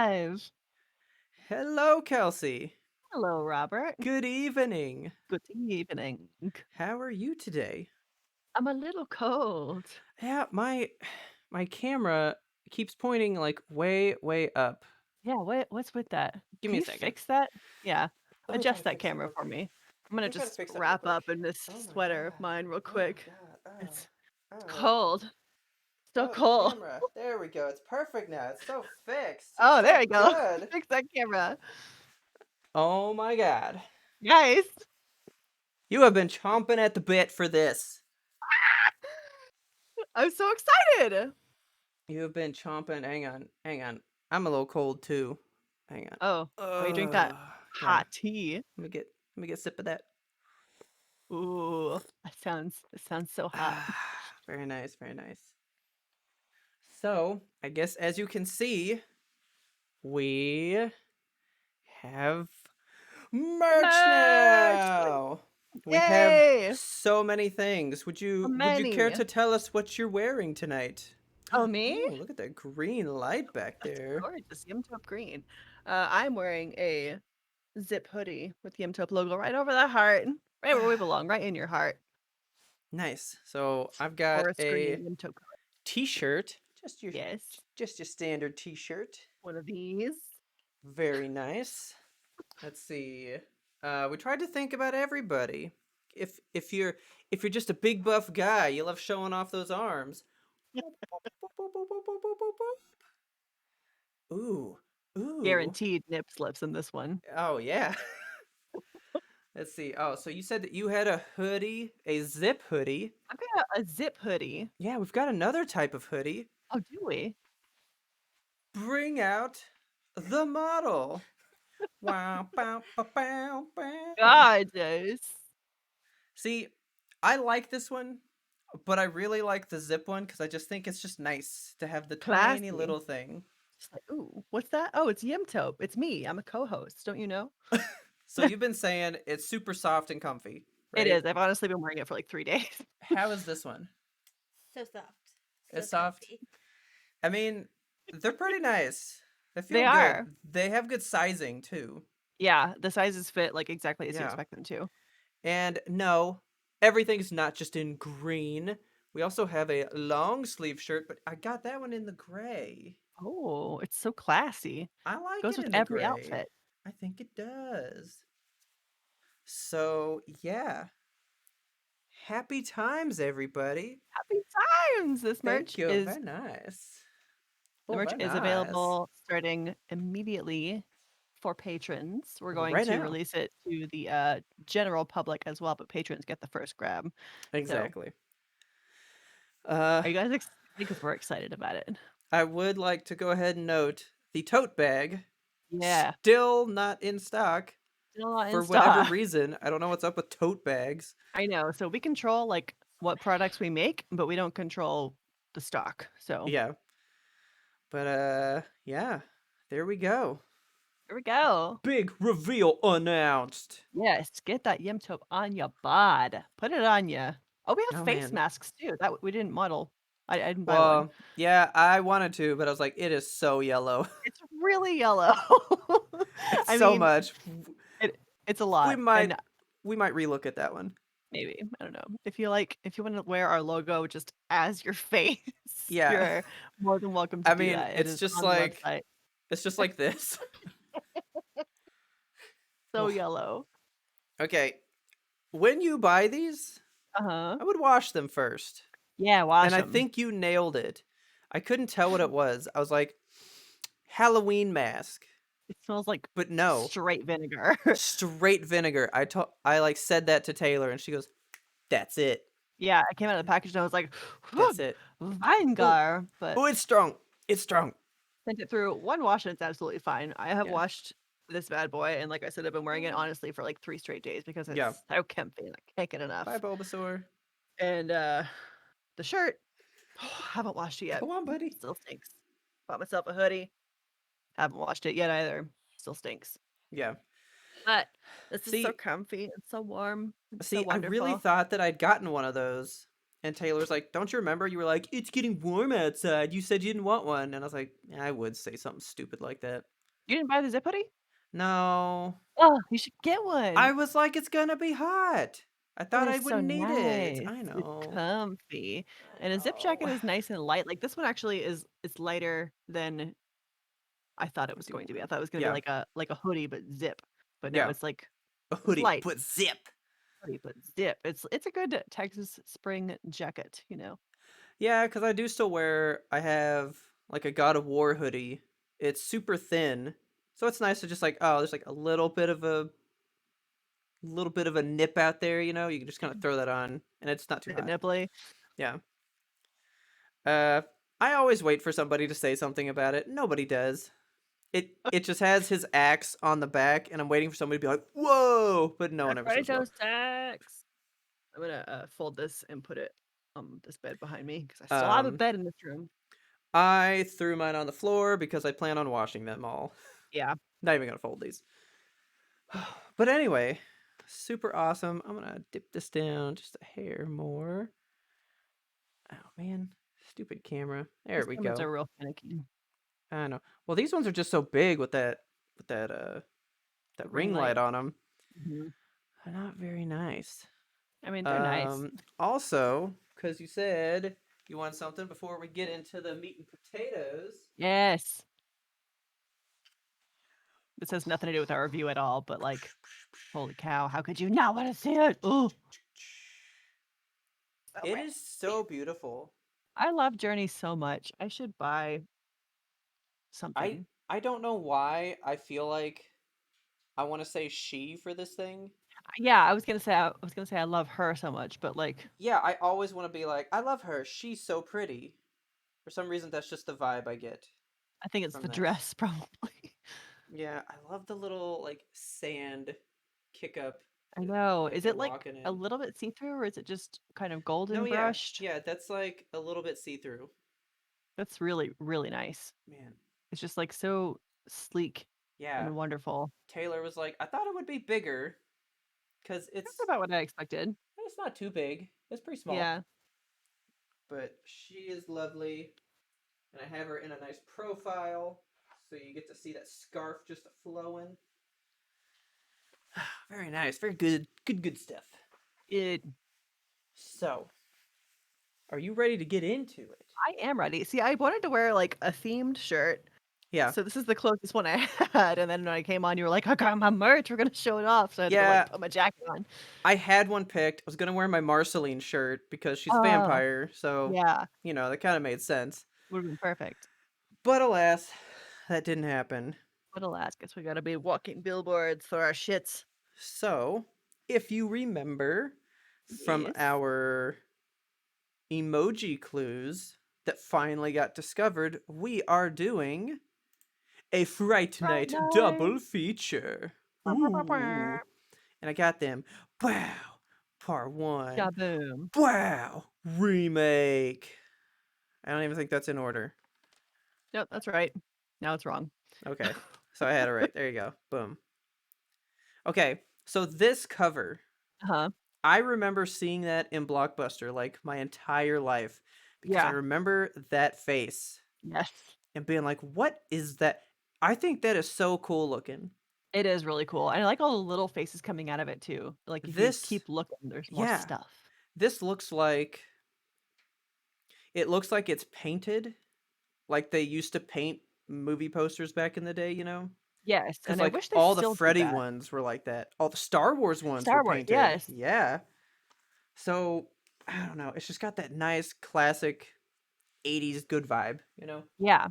live. Hello, Kelsey. Hello, Robert. Good evening. Good evening. How are you today? I'm a little cold. Yeah, my camera keeps pointing like way up. Yeah, what's with that? Give me Can a you second. fix that? Yeah. Let me try to Adjust that fix that camera real for quick. me. I'm gonna Let me try to just fix that real wrap quick. up in this Oh my sweater of god. mine real Oh my quick. god. It's Oh. cold. So Oh, cold. camera. There we go. It's perfect now. It's so fixed. It's Oh, there so we go. good. Fix that camera. Oh my god. Nice. You have been chomping at the bit for this. I'm so excited. You have been chomping. Hang on. Hang on. I'm a little cold too. Hang on. Oh, while you drink that Yeah. hot tea. Let me get a sip of that. Ooh, that sounds so hot. Ah, very nice, very nice. So, I guess as you can see, we have merch Merch! now. We have Yay! so many things. Would So you care many. to tell us what you're wearing tonight? Oh, me? Oh, look at that green light back That's there. gorgeous. Yum green. I'm wearing a zip hoodie with the Yum logo right over the heart. Right where we belong, right in your heart. Nice. So, I've got Forest a green Yum color. t-shirt, Yes. just your standard t-shirt. One of these. Very nice. Let's see. We tried to think about everybody. If you're just a big buff guy, you love showing off those arms. Ooh, ooh. Guaranteed nip slips in this one. Oh yeah. Let's see. Oh, so you said that you had a hoodie, a zip hoodie. I've got a zip hoodie. Yeah, we've got another type of hoodie. Oh, do we? Bring out the model. Wow, bow, bow, bow, bow. Gorgeous. See, I like this one, but I really like the zip one because I just think it's just nice to have the tiny Classy. little thing. Just like, ooh, what's that? Oh, it's Yum It's me. I'm a co-host. Don't you know? So you've been saying it's super soft and comfy, It right? is. I've honestly been wearing it for like 3 days. How is this one? So soft. So It's soft? comfy. I mean, they're pretty nice. They They feel are. good. They have good sizing too. Yeah, the sizes fit, like, exactly as you Yeah. expect them to. And no, everything's not just in green. We also have a long sleeve shirt, but I got that one in the gray. Oh, it's so classy. I like Goes it with in the every gray. outfit. I think it does. So, yeah. Happy times, everybody. Happy times! Thank you. Very nice. The Oh, merch very is nice. available starting immediately for patrons. We're going Right to now. release it to the, general public as well, but patrons get the first grab. So, Exactly. Uh, are you guys excited? Because we're excited about it. I would like to go ahead and note the tote bag Yeah. still not in stock Still not in for whatever stock. reason. I don't know what's up with tote bags. I know. So we control, like, what products we make, but we don't control the stock. So, Yeah. But yeah. There we go. here we go. Big reveal announced. Yes, get that yum tope on your bod. Put it on ya. Oh, we have Oh face man. masks too. That we didn't model. I didn't buy one. Well, yeah, I wanted to, but I was like, it is so yellow. It's really yellow. It's I so mean, much. it's a We lot, might and we might relook at that one. maybe I don't know if you want to wear our logo just as your face, Yeah. you're more than welcome to I do mean, that. It is on the website. it's just like this. So yellow. Okay. When you buy these, Uh huh. I would wash them first. Yeah, And wash I them. think you nailed it. I couldn't tell what it was. I was like, Halloween mask. It smells like But no, straight vinegar. straight vinegar. I like said that to Taylor and she goes, "That's it. Yeah, I came out of the package and I was like, That's it." Oh, Vinegar, but oh, it's strong. It's strong. sent it through one wash and it's absolutely fine. I have Yeah. washed this bad boy, and like I said, I've been wearing it honestly for like 3 straight days because Yeah. it's so comfy and I can't get Bye, enough. Bulbasaur. And, the shirt, haven't washed it yet. Go on, buddy. Still stinks. Bought myself a hoodie, haven't washed it yet either. Still stinks. Yeah. But this is so See, comfy, it's so warm, it's so see, I really wonderful. thought that I'd gotten one of those. And Taylor's like, "Don't you remember? You were like, it's getting warm outside. You said you didn't want one." And I was like, "Yeah, I would say something stupid like that." You didn't buy the zip hoodie? No. Oh, you should get I one. was like, it's gonna be hot. I It thought I is so wouldn't need it. nice. I It's know. comfy, I and a zip jacket know. is nice and light. Like, this one actually is lighter than I thought it I was do going to be. I want. thought it was gonna be Yeah. like a hoodie, but zip. But no, Yeah. A it's hoodie, light but zip. hoodie, but zip. It's a good Texas spring jacket, you know? Yeah, because I do still wear. I have like a God of War hoodie. It's super thin, so it's nice to just like, oh, there's like a little bit of a nip out there. You can just kind of throw that on, and it's not too Bit hot. nipply. Yeah. Uh, I always wait for somebody to say something about it. Nobody does. It just has his axe on the back, and I'm waiting for somebody to be like, "Whoa!" But no one ever says Alfredo whoa. stacks. I'm gonna, fold this and put it on this bed behind me because I still have a Um, bed in this room. I threw mine on the floor because I plan on washing them all. Yeah. Not even gonna fold these. But anyway, super awesome. I'm gonna dip this down just a hair more. Oh man, stupid camera. There These we cameras go. are real finicky. I know. Well, these ones are just so big with that The ring ring light light. on them. Mhm. They're not very nice. I mean, they're nice. Also, because you said you want something before we get into the meat and potatoes. Yes. This has nothing to do with our review at all, but, like, holy cow, how could you not wanna see it? Ooh, so It pretty. is so beautiful. I love Journey so much. I should buy I something. I don't know why I feel like I want to say she for this thing. Yeah, I was gonna say I love her so much, but, like, Yeah, I always want to be like, I love her. She's so pretty. For some reason, that's just the vibe I get I think it's from the this. dress probably. Yeah, I love the little like sand kick up, I know. like Is they're it, like, walking a in. little bit see-through, or is it just kind of No, golden yeah, brushed? yeah, that's like a little bit see through. That's really, really nice. Man, It's just, like, so sleek yeah. and wonderful. Taylor was like, I thought it would be bigger because That's it's about what I expected. it's not too big. It's pretty small, Yeah. but she is lovely, and I have her in a nice profile, so you get to see that scarf just flowing. Very nice. Very good. Good stuff. It So, are you ready to get into it? I am ready. See, I wanted to wear, like, a themed shirt, Yeah. so this is the closest one I had, and then when I came on, you were like, "I got my merch, we're gonna show it off," so I had to go, like, Yeah, put my jacket on. I had one picked. I was going to wear my Marceline shirt because she's a Oh, vampire, so, yeah, that kind of made sense. would've been perfect. But alas, that didn't happen. But alas, guess we gotta be walking billboards for our shits. So, if you remember from Yes. our emoji clues that finally got discovered, we are doing a Fright Fright Night Night. double feature. Bah, bah, bah, bah. Ooh. And I got them. Wow. Part 1. Shaboom. Wow. Remake. I don't even think that's in order. Yep, that's right. Now it's wrong. Okay. So I had it right. There you go. Boom. Okay. So this cover, Uh-huh. I remember seeing that in Blockbuster like my entire life because I Yeah. remember that face Yes. and being like, what is that? I think that is so cool looking. It is really cool, and I like all the little faces coming out of it too. Like, if you This, keep looking, there's more yeah, stuff. this looks like it's painted like they used to paint movie posters back in the day. Yes, Because and I like wish they all the still did Freddy that. ones were like that. All the Star Wars ones were Star Wars, painted. yes. Yeah. So I don't know. It's just got that nice classic 80s good vibe. Yeah.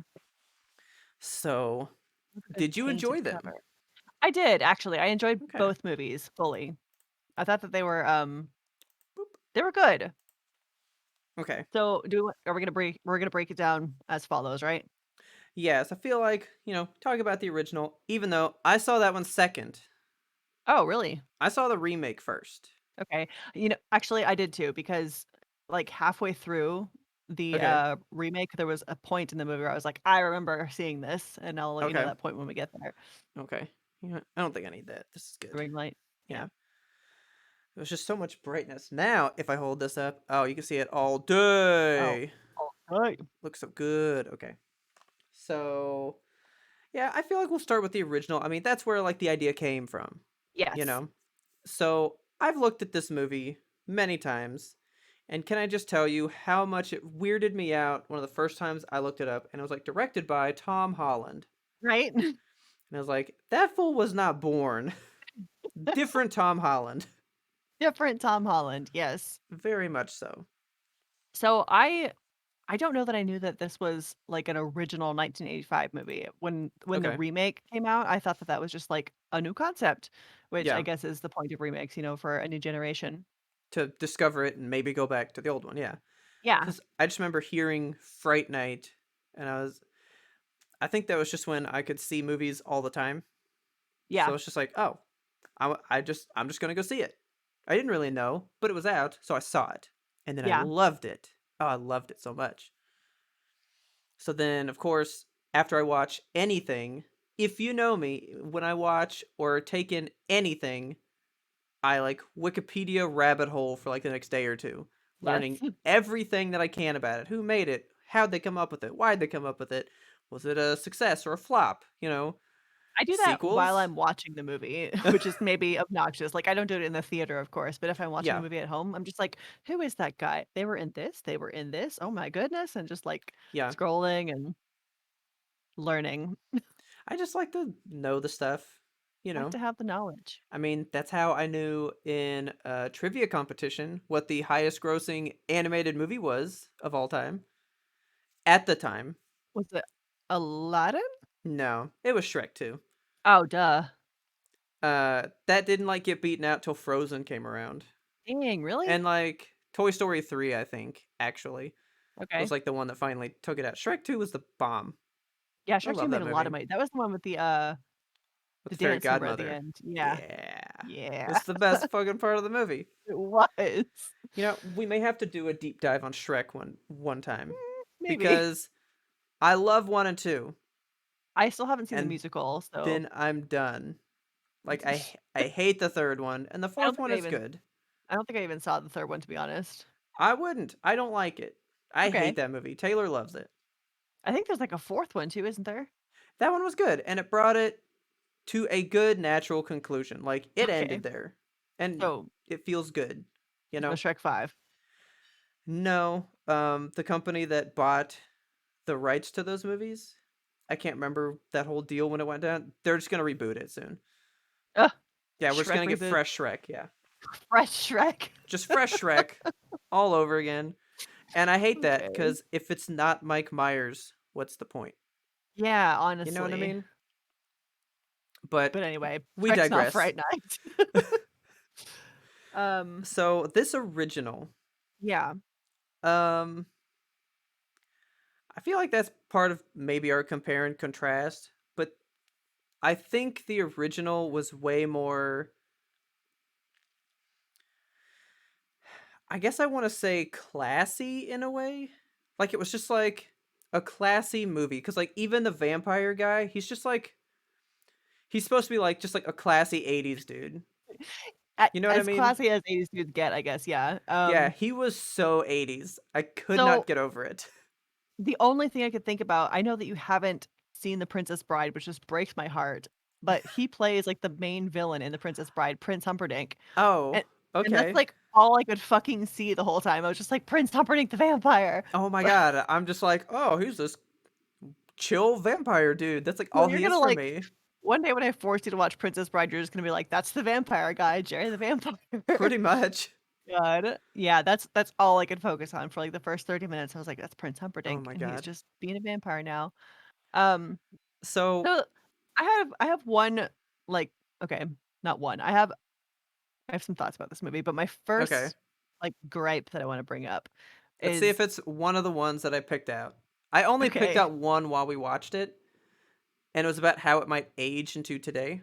So Look at this did you painted enjoy them? cover. I did, actually, I enjoyed Okay. both movies fully. I thought that Boop. they were good. Okay. So, are we're gonna break it down as follows, right? Yes, I feel like, talk about the original, even though I saw that one second. Oh, really? I saw the remake first. Okay. Actually, I did too because, like, halfway through the, Okay. remake, there was a point in the movie where I was like, "I remember seeing this," and I'll let you know Okay. that point when we get there. Okay. I don't think I need that. This is The good. ring light. Yeah. Yeah. It was just so much brightness. Now, if I hold this up, oh, you can see it all Oh, day. alright. Looks so good. Okay. So, yeah, I feel like we'll start with the original. I mean, that's where like the idea came from, you Yes. know? So, I've looked at this movie many times, and can I just tell you how much it weirded me out one of the first times I looked it up, and it was like directed by Tom Holland. Right? And I was like, that fool was not born. Different Tom Holland. Different Tom Holland, yes. Very much so. So I don't know that I knew that this was, like, an original 1985 movie. When the Okay. remake came out, I thought that that was just, like, a new concept, which I Yeah. guess is the point of remakes, for a new generation. To discover it and maybe go back to the old one. Yeah. Yeah. Because I just remember hearing Fright Night, and I think that was just when I could see movies all the time. Yeah. So it's just like, oh, I'm just gonna go see it. I didn't really know, but it was out, so I saw it, and then I Yeah. loved it. Oh, I loved it so much. So then, of course, after I watch anything, if you know me, when I watch or take in anything, I like Wikipedia rabbit hole for like the next day or two, Yes. learning everything that I can about it. Who made it? How'd they come up with it? Why'd they come up with it? Was it a success or a flop? I do that while Sequels? I'm watching the movie, which is maybe obnoxious. Like, I don't do it in the theater, of course, but if I'm watching a Yeah, movie at home, I'm just like, "Who is that guy? They were in this, they were in this, oh my goodness," and just, like, yeah. scrolling and learning. I just like to know the stuff, you Like know. to have the knowledge. I mean, that's how I knew in a trivia competition what the highest grossing animated movie was of all time. At the time. Was it Aladdin? No, it was Shrek 2. Oh, duh. That didn't like get beaten out till Frozen came around. Dang, really? And like Toy Story 3, I think, actually, was Okay. like the one that finally took it out. Shrek 2 was the bomb. Yeah, I Shrek 2 love made that a lot of movie. money. That was the one with With the the fairy dance number at the godmother. end. Yeah. Yeah. Yeah. It's the best fucking part of the movie. It was. We may have to do a deep dive on Shrek one time Maybe. because I love 1 and 2 I still haven't seen the and musical, so then I'm done. Like I hate the third one and the I don't fourth think one is good. I don't think I even saw the 3rd one, to be honest. I wouldn't. I don't like it. I hate Okay. that movie. Taylor loves it. I think there's, like, a 4th one too, isn't there? That one was good and it brought it to a good natural conclusion. Like it Okay. ended there and So it feels good, you so know? Shrek 5. No, the company that bought the rights to those movies, I can't remember that whole deal when it went down. They're just going to reboot it soon. Ugh, Yeah, we're just Shrek going to get reboot. fresh Shrek, yeah. Fresh Shrek. Just fresh Shrek all over again. And I hate that Okay. cuz if it's not Mike Myers, what's the point? Yeah, You know what I honestly. mean? But But anyway, we Shrek's not digress. Fright Night. Um, So, this original yeah. um I feel like that's part of maybe our compare and contrast, but I think the original was way more, I guess I want to say classy in a way. Like it was just like a classy movie cuz like even the vampire guy, he's supposed to be like just like a classy 80s dude. A You know what I as mean? classy as 80s dudes get, I guess, yeah. Yeah, he was so 80s. I could not So get over it. the only thing I could think about, I know that you haven't seen The Princess Bride, which just breaks my heart, but he plays, like, the main villain in The Princess Bride, Prince Humperdinck, Oh, and that's, okay. like, all I could fucking see the whole time. I was just like, "Prince Humperdinck the vampire." Oh my god, I'm just like, "Oh, who's this chill vampire dude?" That's like So all you're he is gonna, for like me. one day when I force you to watch Princess Bride, you're just gonna be like, "That's the vampire guy, Jerry the vampire." Pretty much. God. Yeah, that's all I could focus on for, like, the first 30 minutes. I was like, "That's Prince Oh Humperdinck, my and he's god. just being a vampire now." Um, So, so I have one, like okay, not one. I have some thoughts about this movie, but my okay. first, like, gripe that I wanna bring up Let's see if is it's one of the ones that I picked out. I only picked okay. out one while we watched it, and it was about how it might age into today.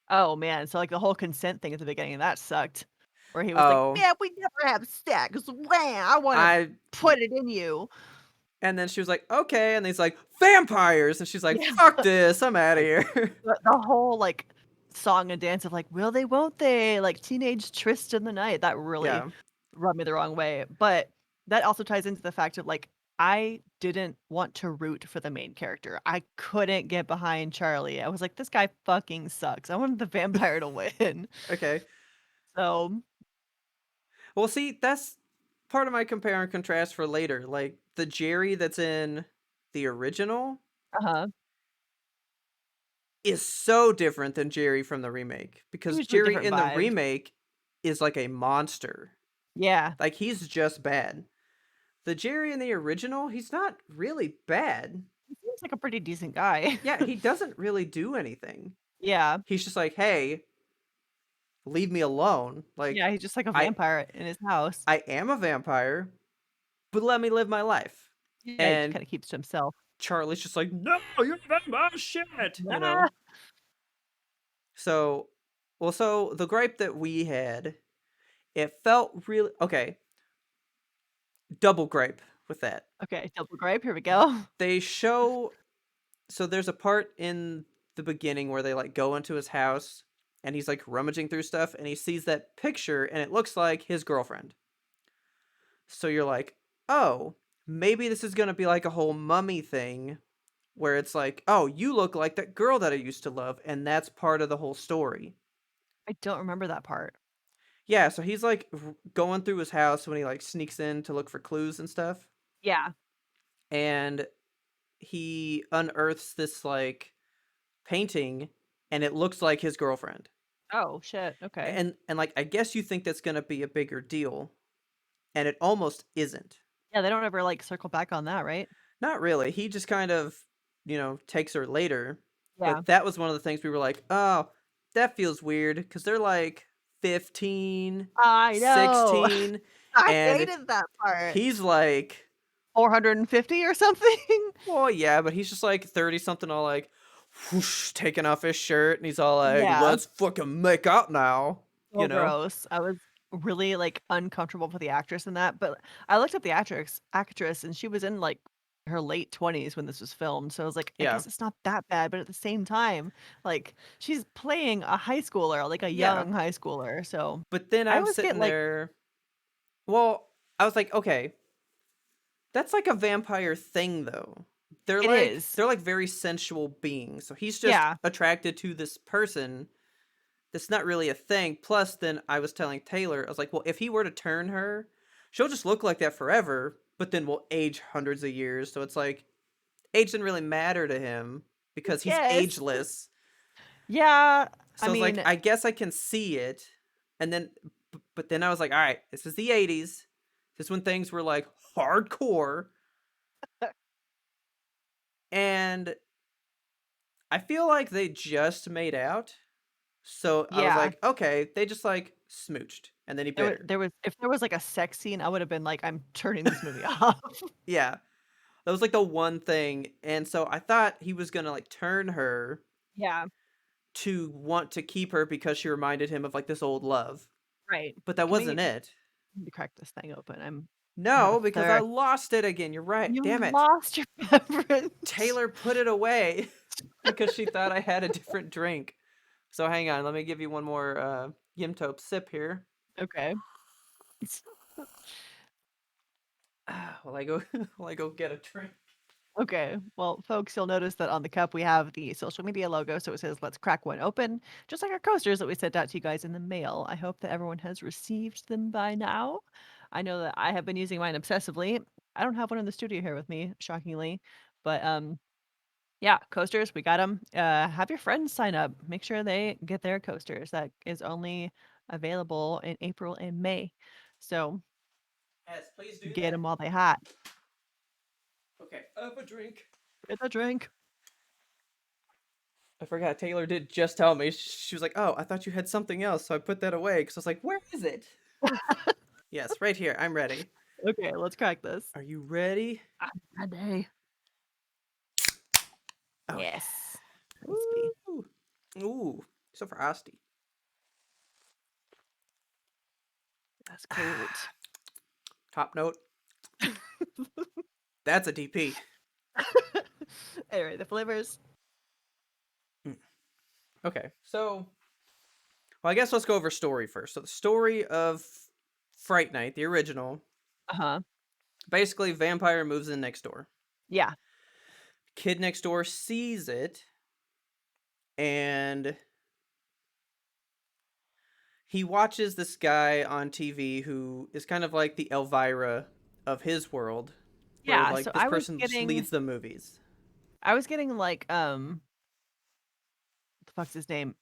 Oh, man, so, like, the whole consent thing at the beginning, that sucked, where he was like, Oh, "Yeah, we never have sex. Wow, I wanna I put it in you." and then she was like, "Okay," and he's like, "Vampires," and she's like, Yeah. "Fuck this, I'm out of Like, here." the whole, like, song and dance of like, will they, won't they? Like teenage tryst in the night. That really Yeah. rubbed me the wrong way. But that also ties into the fact of like, I didn't want to root for the main character. I couldn't get behind Charlie. I was like, this guy fucking sucks. I wanted the vampire to win. Okay. So, Well, see, that's part of my compare and contrast for later. Like the Jerry that's in the original uh-huh. is so different than Jerry from the remake because Hugely Jerry different in the vibes. remake is like a monster. Yeah. Like he's just bad. The Jerry in the original, he's not really bad. He seems like a pretty decent guy. Yeah, he doesn't really do anything. Yeah. He's just like, "Hey, leave me alone." Like Yeah, he's just like a I vampire in his house. I am a vampire, but let me live my life. Yeah, he just And kinda keeps to himself. Charlie's just like, "No, you're not my shit," you Ah! know? So, well, so the gripe that we had, it felt really okay, double gripe with that. Okay, double grape, here we go. They show so there's a part in the beginning where they like go into his house and he's like rummaging through stuff and he sees that picture and it looks like his girlfriend. So you're like, "Oh, maybe this is going to be like a whole mummy thing where it's like, "Oh, you look like that girl that I used to love," and that's part of the whole story. I don't remember that part. Yeah, so he's like going through his house when he like sneaks in to look for clues and stuff, Yeah. and he unearths this like painting, and it looks like his girlfriend. Oh, shit, okay. And like I guess you think that's gonna be a bigger deal, and it almost isn't. Yeah, they don't ever, like, circle back on that, right? Not really. He just kind of, takes her later. Yeah. But that was one of the things we were like, oh, that feels weird because they're like 15, I know. 16, I and hated that part. he's like, 450 or something? well, yeah, but he's just like 30 something, all like, whoosh, taking off his shirt, and he's all like, Yeah. let's fucking make out now, So gross. I was really, like, uncomfortable for the actress in that, but I looked up the actress, and she was in, like, her late 20s when this was filmed, so I was like, "I Yeah, guess it's not that bad," but at the same time, like, she's playing a high schooler, like a yeah. young high schooler, so But then I I'm always get, sitting like there, well, I was like, okay, that's like a vampire thing though. it is. They're like very sensual beings. So he's just Yeah, attracted to this person that's not really a thing. Plus then I was telling Taylor, I was like, well, if he were to turn her, she'll just look like that forever, but then we'll age hundreds of years. So it's like age didn't really matter to him because he's yes. ageless. Yeah, I So it's like mean, I guess I can see it. And then but then I was like, all right, this is the 80s. This is when things were like hardcore. And I feel like they just made out. So I was yeah. like, okay, they just like smooched and then he bit her. There was if there was, like, a sex scene, I would have been like, "I'm turning this movie off." Yeah. That was like the one thing. And so I thought he was going to like turn her Yeah, to want to keep her because she reminded him of like this old love. right. But that Let me wasn't it. need to crack this thing open. I have a No, because I thirst. lost it again. You're right. You Damn it. lost your beverage. Taylor put it away because she thought I had a different drink. So hang on, let me give you one more Yimtope sip here. Okay. While I go while I go get a drink. Okay. Well, folks, you'll notice that on the cup we have the social media logo, so it says "Let's crack one open," just like our coasters that we sent out to you guys in the mail. I hope that everyone has received them by now. I know that I have been using mine obsessively. I don't have one in the studio here with me, shockingly, but yeah, coasters, we got them. Have your friends sign up. Make sure they get their coasters. That is only available in April and May. So Yes, please do get that. them while they hot. Okay, up a drink. Get a drink. I forgot Taylor did just tell me. She was like, "Oh, I thought you had something else," so I put that away because I was like, "Where is it?" Yes, right here. I'm ready. Okay, let's crack this. Are you ready? I'm ready. Oh yeah. Yes. Crispy. Ooh, ooh, so frosty. That's cold. Top note. That's a DP. Anyway, the flavors. Mm. Okay, so Well, I guess let's go over story first. So the story of Fright Night, the original, Uh-huh. basically vampire moves in next door. Yeah. Kid next door sees it, and he watches this guy on TV who is kind of like the Elvira of his world, where Yeah, so like this person just leads the movies. I was getting like what the fuck's his name?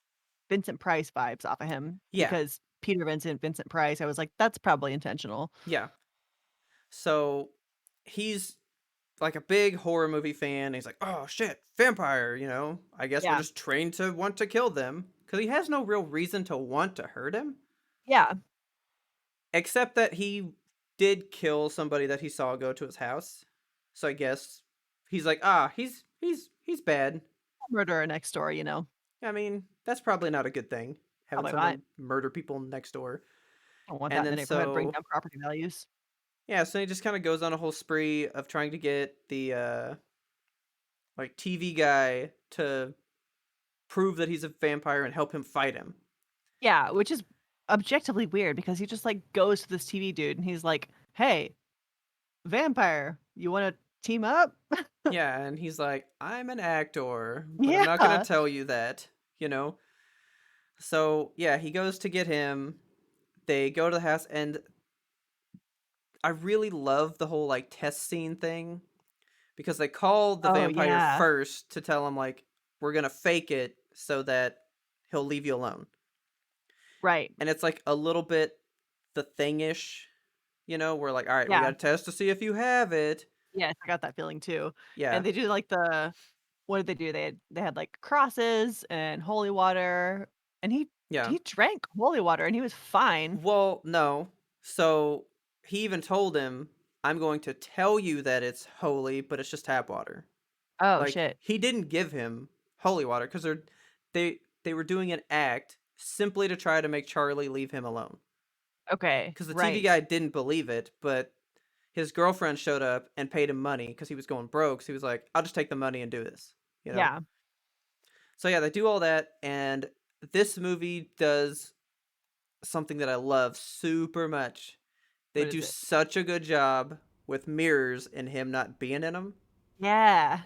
Vincent Price vibes off of him Yeah, because Peter Vincent, Vincent Price, I was like, that's probably intentional. yeah. So he's like a big horror movie fan. He's like, oh shit, vampire, you know? I guess we're Yeah. just trained to want to kill them. Because he has no real reason to want to hurt him, Yeah. except that he did kill somebody that he saw go to his house. So I guess he's like, he's bad. Murderer next door, you know. I mean, that's probably not a good thing, having Probably not. someone murder people next door. Don't want that And in the then neighborhood, bring so down property values. yeah, so he just kind of goes on a whole spree of trying to get the like TV guy to prove that he's a vampire and help him fight him. Yeah, which is objectively weird because he just like goes to this TV dude and he's like, "Hey, vampire, you want to team up?" Yeah, and he's like, "I'm an actor, but I'm not going Yeah. to tell you that, you know." So, yeah, he goes to get him. They go to the house and I really love the whole like test scene thing because they call the Oh, vampire yeah. first to tell him like we're going to fake it so that he'll leave you alone. Right. And it's like a little bit the thing-ish, you know, we're like, all right, we Yeah. got to test to see if you have it. Yes, I got that feeling too. Yeah, And they do like the what did they do? They had like crosses and holy water, and yeah. he drank holy water and he was fine. Well, no. So he even told him, I'm going to tell you that it's holy, but it's just tap water. Oh Like, shit. he didn't give him holy water because they were doing an act simply to try to make Charlie leave him alone. Okay. Because the TV Right. guy didn't believe it, but his girlfriend showed up and paid him money because he was going broke. So he was like, I'll just take the money and do this, you know? Yeah. So yeah, they do all that, and this movie does something that I love super much. They What do is it? such a good job with mirrors and him not being in them. Yeah.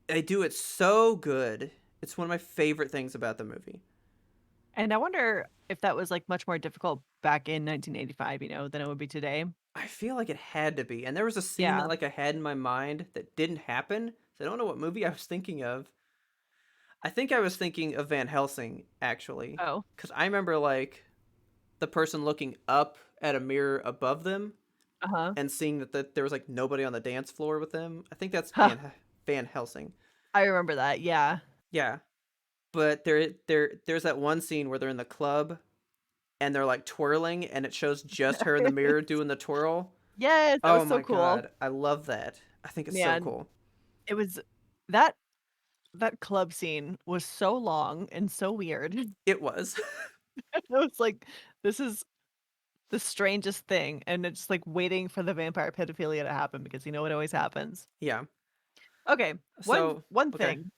They do it so good. It's one of my favorite things about the movie. And I wonder if that was like much more difficult back in 1985, you know, than it would be today. I feel like it had to be. And there was a scene that Yeah. like I had in my mind that didn't happen. So I don't know what movie I was thinking of. I think I was thinking of Van Helsing actually, Oh. cuz I remember like the person looking up at a mirror above them Uh-huh. and seeing that there was like nobody on the dance floor with them. I think that's Huh. Van Helsing. I remember that. Yeah. Yeah, but there's that one scene where they're in the club and they're like twirling and it shows just her in the mirror doing the twirl. Yes, that Oh was so my cool. god, I love that. I think it's so Man, cool. it was that that club scene was so long and so weird. It was. I was like, this is the strangest thing, and it's like waiting for the vampire pedophilia to happen because you know it always happens. Yeah. Okay, So, one okay. thing.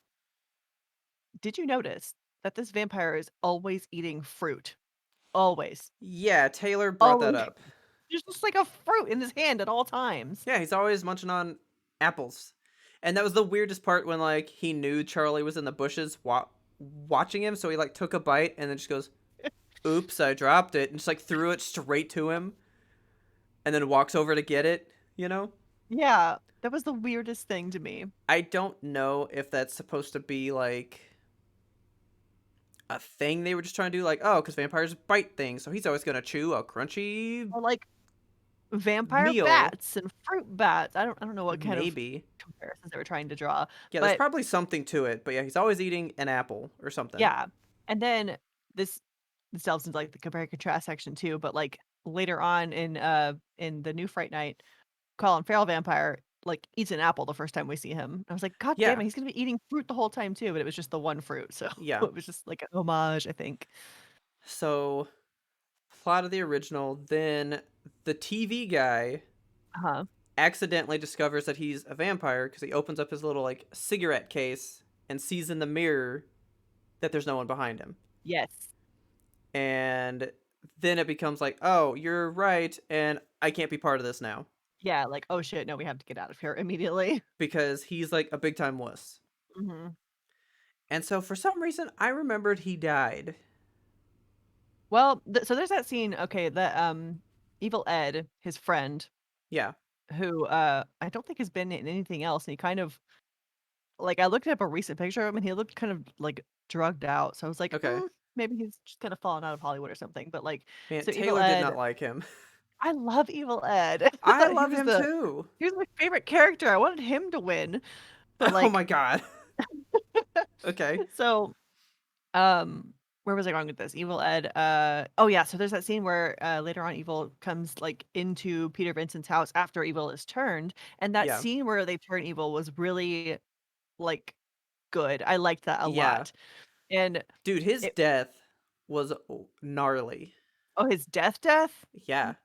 Did you notice that this vampire is always eating fruit? Always. Yeah, Taylor brought that Always. up. There's just like a fruit in his hand at all times. Yeah, he's always munching on apples. And that was the weirdest part when like he knew Charlie was in the bushes watching him, so he like took a bite and then just goes, "Oops, I dropped it." And just like threw it straight to him and then walks over to get it, you know? Yeah, that was the weirdest thing to me. I don't know if that's supposed to be like a thing they were just trying to do, like, oh, because vampires bite things, so he's always gonna chew a crunchy Or like vampire meal. bats and fruit bats. I don't know what kind of Maybe. comparisons they were trying to draw, Yeah, there's but probably something to it, but yeah, he's always eating an apple or something. yeah. And then this this delves into like the compare and contrast section too, but like later on in the new Fright Night, Colin Farrell vampire like eats an apple the first time we see him. I was like, God damn Yeah, it, he's gonna be eating fruit the whole time too, but it was just the one fruit. So yeah. it was just like an homage, I think. So, plot of the original, then the TV guy Uh-huh. accidentally discovers that he's a vampire because he opens up his little like cigarette case and sees in the mirror that there's no one behind him. Yes. and then it becomes like, oh, you're right, and I can't be part of this now Yeah, like, "Oh shit, no, we have to get out of here immediately." because he's like a big time wuss. Mhm. And so for some reason, I remembered he died. Well, so there's that scene, okay, that, Evil Ed, his friend, Yeah. who, I don't think has been in anything else, and he kind of like, I looked up a recent picture of him, and he looked kind of, like, drugged out, so I was like, Okay. maybe he's just kinda fallen out of Hollywood or something," but, like, Man, so Evil Taylor did Ed not like him. I love Evil Ed. I I thought love him too. he was my favorite character, I wanted him to win, but, Oh like my god. Okay. so, um, where was I going with this? Evil Ed, oh, yeah, so there's that scene where, later on, Evil comes, like, into Peter Vincent's house after Evil is turned, and that Yeah. scene where they turn Evil was really, like, good. I liked that a Yeah. lot, and Dude, his it death was gnarly. oh, his death? Yeah.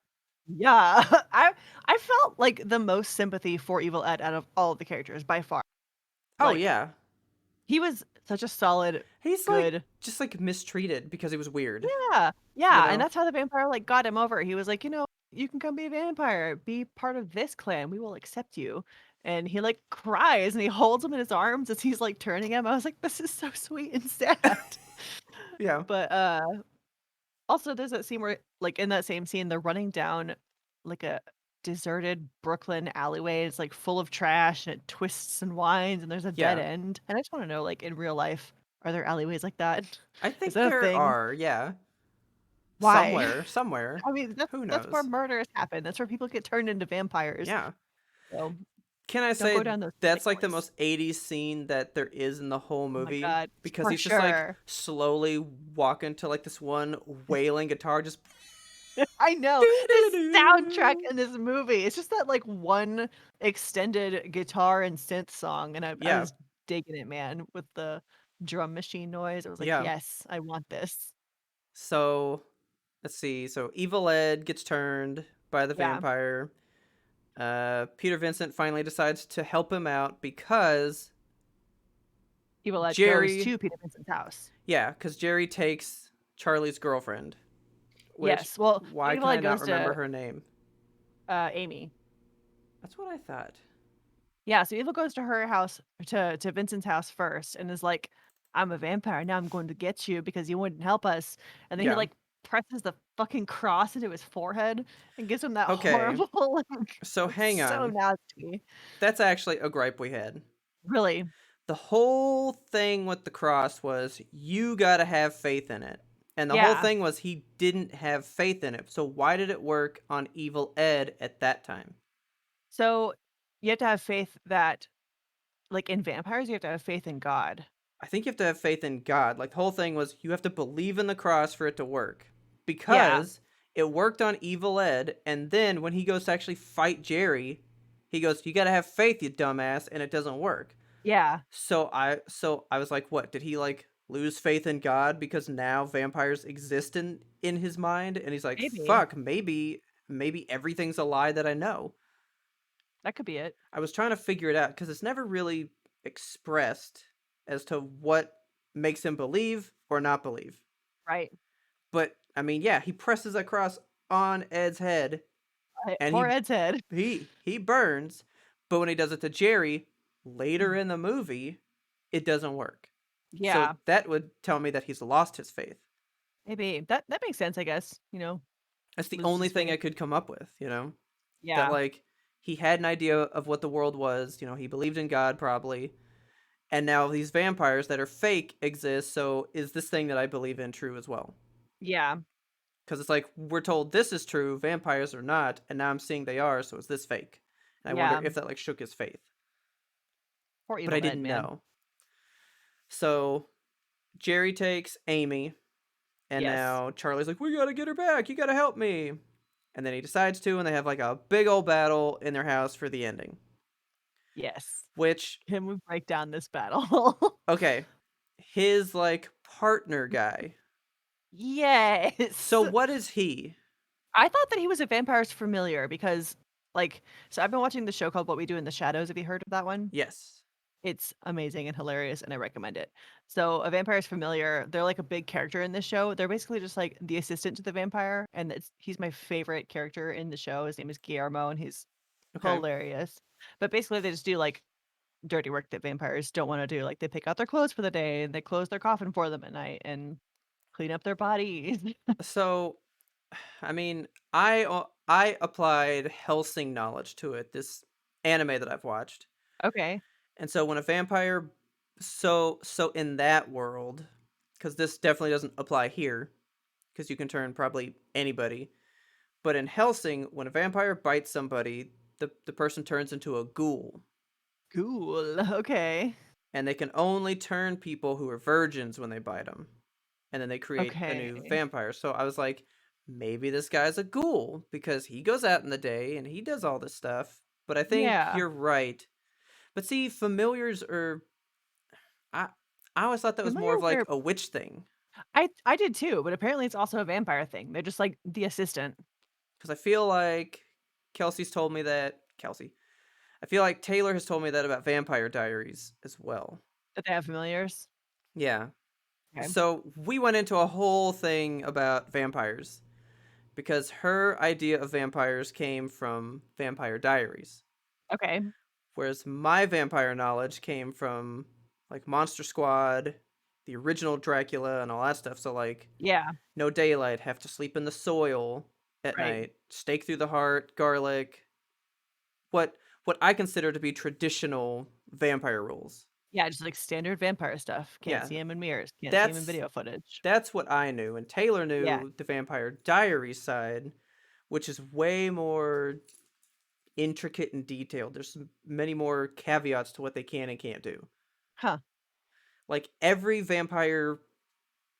Yeah. I felt, like, the most sympathy for Evil Ed out of all of the characters by far. Oh Like, yeah. he was such a solid, He's like good just like mistreated because he was weird, yeah, you yeah, and know? that's how the vampire, like, got him over. He was like, "You know, you can come be a vampire, be part of this clan, we will accept you." And he, like, cries, and he holds him in his arms as he's, like, turning him. I was like, "This is so sweet and sad." Yeah. But, also, there's that scene where, like, in that same scene, they're running down, like, a deserted Brooklyn alleyway. It's, like, full of trash, and it twists and winds, and there's a dead Yeah. end. And I just wanna know, like, in real life, are there alleyways like that? I Is think that a there thing? are, yeah. Why? Somewhere. I mean, Who that's where knows? murders happen. That's where people get turned into vampires. Yeah. So, Can I don't go say down those that's like the alleyways. most 80s scene that there is in the whole Oh my movie? god. Because For he's just like sure. slowly walking to like this one wailing guitar, just I know. This soundtrack in this movie, it's just that, like, one extended guitar and synth song, and I yeah, was digging it, man, with the drum machine noise. I was like, yeah. "Yes, I want this." So let's see. So Evil Ed gets turned by the Yeah. vampire. Peter Vincent finally decides to help him out because Evil Ed goes Jerry, to Peter Vincent's house. yeah, because Jerry takes Charlie's girlfriend. Which, Yes, well, why Evil can I Ed not goes remember to, her name? Amy. That's what I thought. Yeah, so Evil goes to her house to Vincent's house first and is like, "I'm a vampire, now I'm going to get you because you wouldn't help us." And then he, Yeah. like, presses the fucking cross into his forehead and gives him that Okay. horrible, like So it's hang so on. nasty. That's actually a gripe we had. Really. The whole thing with the cross was you gotta have faith in it. And the whole Yeah. thing was he didn't have faith in it. So why did it work on Evil Ed at that time? So, you have to have faith that like, in vampires, you have to have faith in God. I think you have to have faith in God. Like the whole thing was you have to believe in the cross for it to work. Yeah. Because it worked on Evil Ed, and then when he goes to actually fight Jerry, he goes, "You gotta have faith, you dumbass," and it doesn't work. Yeah. So I was like, what? Did he like lose faith in God because now vampires exist in his mind? And he's like, Maybe. fuck, maybe everything's a lie that I know. That could be it. I was trying to figure it out because it's never really expressed as to what makes him believe or not believe. Right. But I mean, yeah, he presses that cross on Ed's head and Poor Ed's head. he burns, but when he does it to Jerry later Mhm. in the movie, it doesn't work. So Yeah. that would tell me that he's lost his faith. Maybe. That makes sense, I guess, That's the loses only his thing faith. I could come up with, you know? That Yeah. like he had an idea of what the world was, he believed in God probably. And now these vampires that are fake exist, so is this thing that I believe in true as well? Yeah. Because it's like we're told this is true, vampires are not, and now I'm seeing they are, so is this fake? And I wonder Yeah. if that like shook his faith. Poor But I Evil Ed, didn't man. know. So Jerry takes Amy, and Yes. now Charlie's like, "We gotta get her back. You gotta help me." And then he decides to, and they have like a big old battle in their house for the ending. Yes. Which, Can we break down this battle? okay, his like partner guy. Yes. So what is he? I thought that he was a vampire's familiar because, like, so I've been watching the show called What We Do in the Shadows. Have you heard of that one? Yes. It's amazing and hilarious, and I recommend it. So, a vampire's familiar, they're like a big character in this show. They're basically just like the assistant to the vampire, and he's my favorite character in the show. His name is Guillermo, and he's Okay. hilarious. But basically, they just do like dirty work that vampires don't want to do. Like they pick out their clothes for the day, and they close their coffin for them at night, and clean up their bodies. So, I mean, I applied Helsing knowledge to it. This anime that I've watched, Okay, and so when a vampire, so in that world, because this definitely doesn't apply here, because you can turn probably anybody. But in Helsing, when a vampire bites somebody, the person turns into a ghoul, cool. Okay, and they can only turn people who are virgins when they bite them, and then they create a new okay, vampire. So I was like, maybe this guy's a ghoul because he goes out in the day and he does all this stuff. But I think yeah. you're right. But see, familiars are I I always thought that was more of Familiars like are a witch thing I did too, but apparently it's also a vampire thing. They're just like the assistant because I feel like Kelsey. I feel like Taylor has told me that about Vampire Diaries as well. that they have familiars. Yeah. Okay. So we went into a whole thing about vampires because her idea of vampires came from Vampire Diaries, Okay. whereas my vampire knowledge came from like Monster Squad, the original Dracula, and all that stuff. So like Yeah. no daylight, have to sleep in the soil at Right. night, stake through the heart, garlic. What what I consider to be traditional vampire rules. Yeah, just like standard vampire stuff. Can't Yeah, see him in mirrors. Can't see him in that's video footage. that's what I knew, and Taylor Yeah. knew the Vampire Diaries side, which is way more intricate and detailed. There's many more caveats to what they can and can't do. Huh. Like every vampire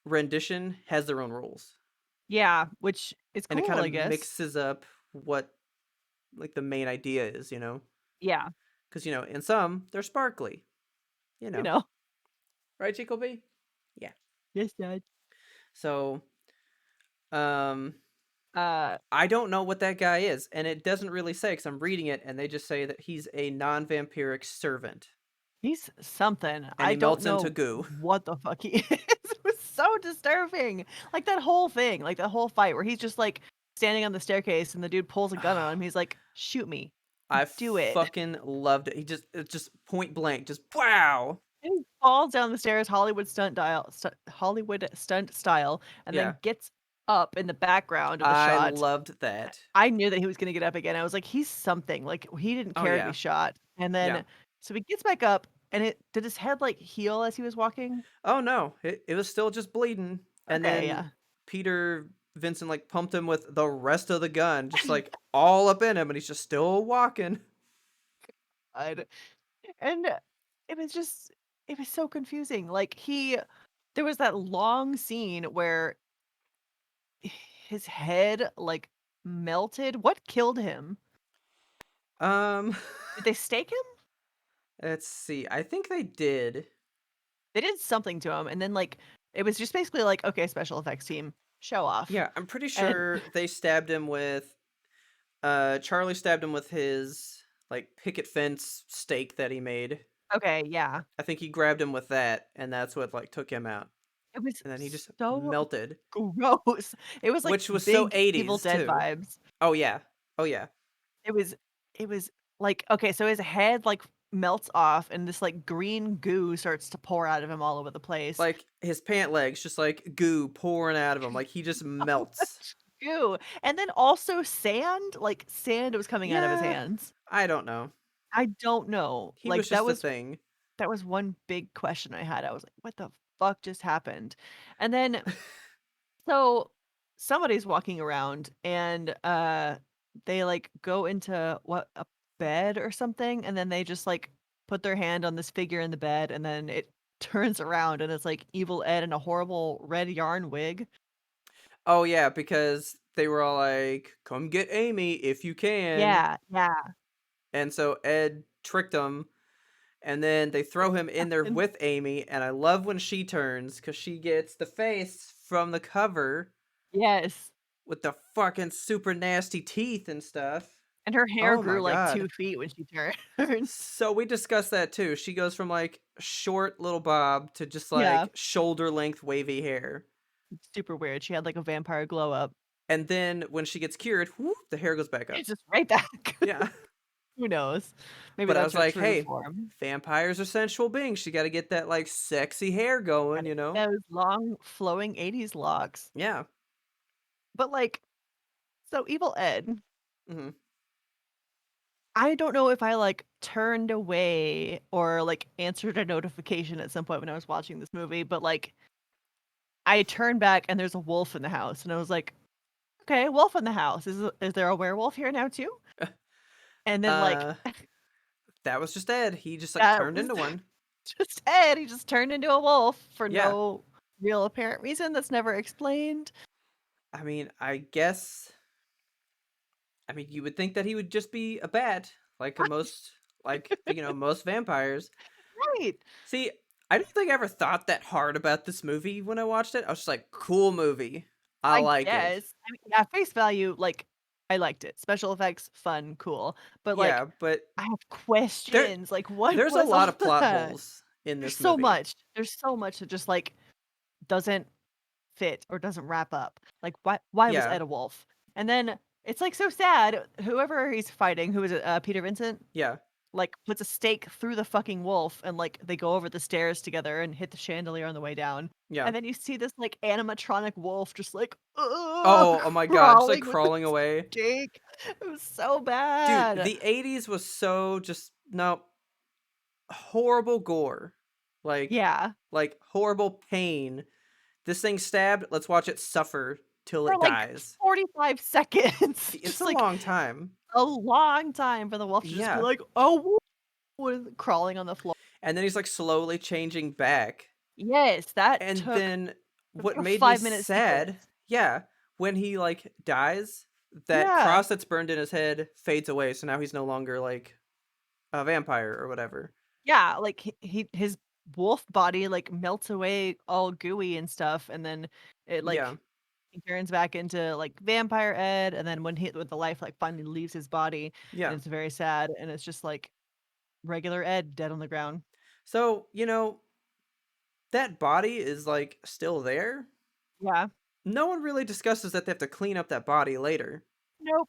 rendition has their own rules, Yeah, which is and it cool, kind of I guess. mixes up what like the main idea is, you know? Yeah. Because in some they're sparkly, you You know, know. right, Jacoby? Yeah. Yes, Dad. So, um, Uh, I don't know what that guy is, and it doesn't really say because I'm reading it, and they just say that he's a non-vampiric servant, he's something. and I he don't melts into know goo. what the fuck he is. It was so disturbing. Like that whole thing, like that whole fight where he's just like standing on the staircase and the dude pulls a gun on him. He's like, "Shoot me. I Do it." fucking loved it. It's just point blank, just wow. And he falls down the stairs Hollywood stunt style, and Yeah, then gets up in the background of the I shot. loved that. I knew that he was gonna get up again. I was like, "He's something." Like, he didn't Oh care to be yeah, shot. And yeah. then so he gets back up, and it did his head, like, heal as he was walking? Oh no, it was still just bleeding, and Okay, then yeah. Peter Vincent like pumped him with the rest of the gun, just like all up in him, and he's just still walking. I'd and it was so confusing. Like, there was that long scene where his head, like, melted. What killed him? Um, Did they stake him? let's see. I think they did. They did something to him, and then, like, it was just basically like, "Okay, special effects team, show off." Yeah, I'm pretty And sure they stabbed him with Charlie stabbed him with his like picket fence stake that he made. okay, yeah. I think he grabbed him with that and that's what like took him out. It was And then he just so melted, gross. It was like which was so big Evil 80s Dead too. vibes. Oh yeah. Oh yeah. It was it was like okay, so his head, like, melts off, and this, like, green goo starts to pour out of him all over the place. Like his pant legs just like goo pouring out of him. Like he just So melts. much goo, and then also sand, like, sand was coming out of his Yeah. hands. I don't know. I don't know. He Like, was just a thing. that was one big question I had. I was like, "What the fuck just happened?" And then so somebody's walking around and they like go into what a bed or something and then they just like put their hand on this figure in the bed and then it turns around and it's like Evil Ed in a horrible red yarn wig. Oh yeah, because they were all like, "Come get Amy if you can." Yeah, yeah. And so Ed tricked him, and then they throw him in there And with Amy, and I love when she turns because she gets the face from the cover yes. with the fucking super nasty teeth and stuff. And her hair Oh my grew like god. 2 feet when she turned. So we discussed that too. She goes from like short little bob to just Yeah, like shoulder length wavy hair. super weird. She had like a vampire glow up. And then when she gets cured, whoop, the hair goes back up. It's just right back. Yeah. Who knows? Maybe But I that's was her like, true hey, form. vampires are sensual beings. She got to get that like sexy hair going, Gotta you get know? those long flowing 80s locks. Yeah. But, like, so Evil Ed, Hmm. I don't know if I, like, turned away or, like, answered a notification at some point when I was watching this movie, but, like, I turned back and there's a wolf in the house, and I was like, "Okay, wolf in the house. Is there a werewolf here now too?" And then, like, Uh, that was just Ed. He just like that turned was into one. just Ed. He just turned into a wolf for Yeah. no real apparent reason that's never explained. I mean, I mean, you would think that he would just be a bat, like a most, like, most vampires. Right. See, I don't think I ever thought that hard about this movie when I watched it. I was just like, cool movie. I I like it. guess. I mean, yeah, face value, like, I liked it. Special effects, fun, cool. But, like, Yeah, but I have there questions. Like, what there's a was all lot of plot that? holes in There's this so movie. much. There's so much that just, like, doesn't fit or doesn't wrap up. Like, why was Yeah, Ed a wolf? And then it's, like, so sad. Whoever he's fighting, who is it? Peter Vincent? yeah, Like, puts a stake through the fucking wolf and, like, they go over the stairs together and hit the chandelier on the way down. yeah. And then you see this, like, animatronic wolf just, like, Oh my god, just like crawling with the crawling away. stake. It was so Dude, bad. the 80s was so just no horrible gore. Like Yeah. like horrible pain. This thing stabbed, let's watch it suffer till For, it like, dies. 45 seconds. It's Just, a like, long time. a long time for the wolf to just be Yeah. like, "Oh," crawling on the floor. And then he's like slowly changing back. Yes, that And took then it was what like a made me 5-minute sad, sequence. yeah, when he like dies, that Yeah. cross that's burned in his head fades away, so now he's no longer like a vampire or whatever. Yeah, like, his wolf body, like, melts away all gooey and stuff, and then it, Yeah. like, he turns back into, like, Vampire Ed, and then when the life, like, finally leaves his body, and Yeah. it's very sad, and it's just, like, regular Ed dead on the ground. So, that body is like still there. Yeah. No one really discusses that they have to clean up that body later. Nope.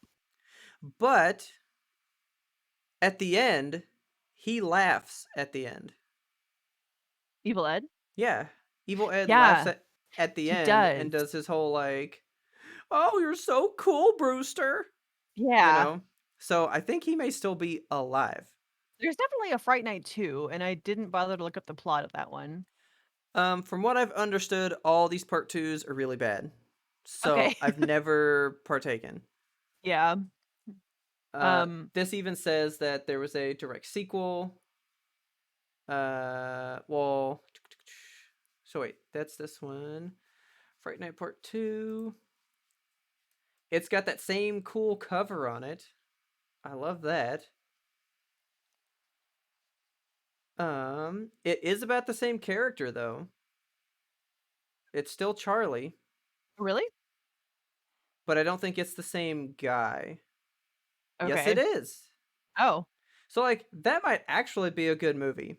But at the end, he laughs at the end. Evil Ed? Yeah. Evil Ed laughs Yeah, at the he end does. and does his whole like, "Oh, you're so cool, Brewster." You Yeah. know? So I think he may still be alive. There's definitely a Fright Night 2, and I didn't bother to look up the plot of that one. From what I've understood, all these part twos are really bad. Okay. So I've never partaken. Yeah. Um, This even says that there was a direct sequel. Well, so wait, that's this one. Fright Night Part 2. It's got that same cool cover on it. I love that. It is about the same character though. It's still Charlie, really? but I don't think it's the same guy. Yes, it Okay. is. Oh, So like that might actually be a good movie.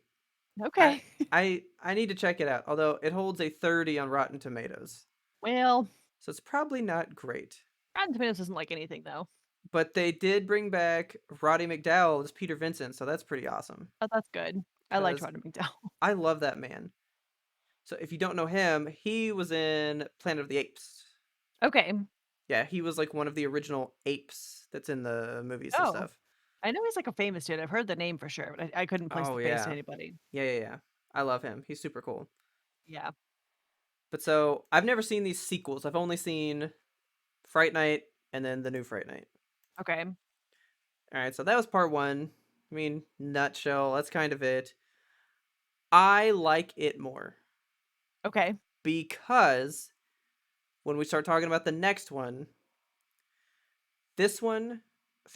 I okay. I need to check it out. Although it holds a 30 on Rotten Tomatoes. Well, So it's probably not great. Rotten Tomatoes doesn't like anything, though. But they did bring back Roddy McDowall as Peter Vincent, so that's pretty awesome. Oh, that's good. I liked Cuz Rodden McDowell. I love that man. So if you don't know him, he was in Planet of the Apes. Okay. Yeah, he was like one of the original apes that's in the movies and Oh, stuff. I know he's, like, a famous dude. I've heard the name for sure, but I couldn't place Oh the face to yeah. anybody. Yeah. I love him. He's super cool. Yeah. But so I've never seen these sequels. I've only seen Fright Night and then the new Fright Night. Okay. All right, so that was part 1. I mean, nutshell, that's kind of it. I like it more Okay. because when we start talking about the next one, this one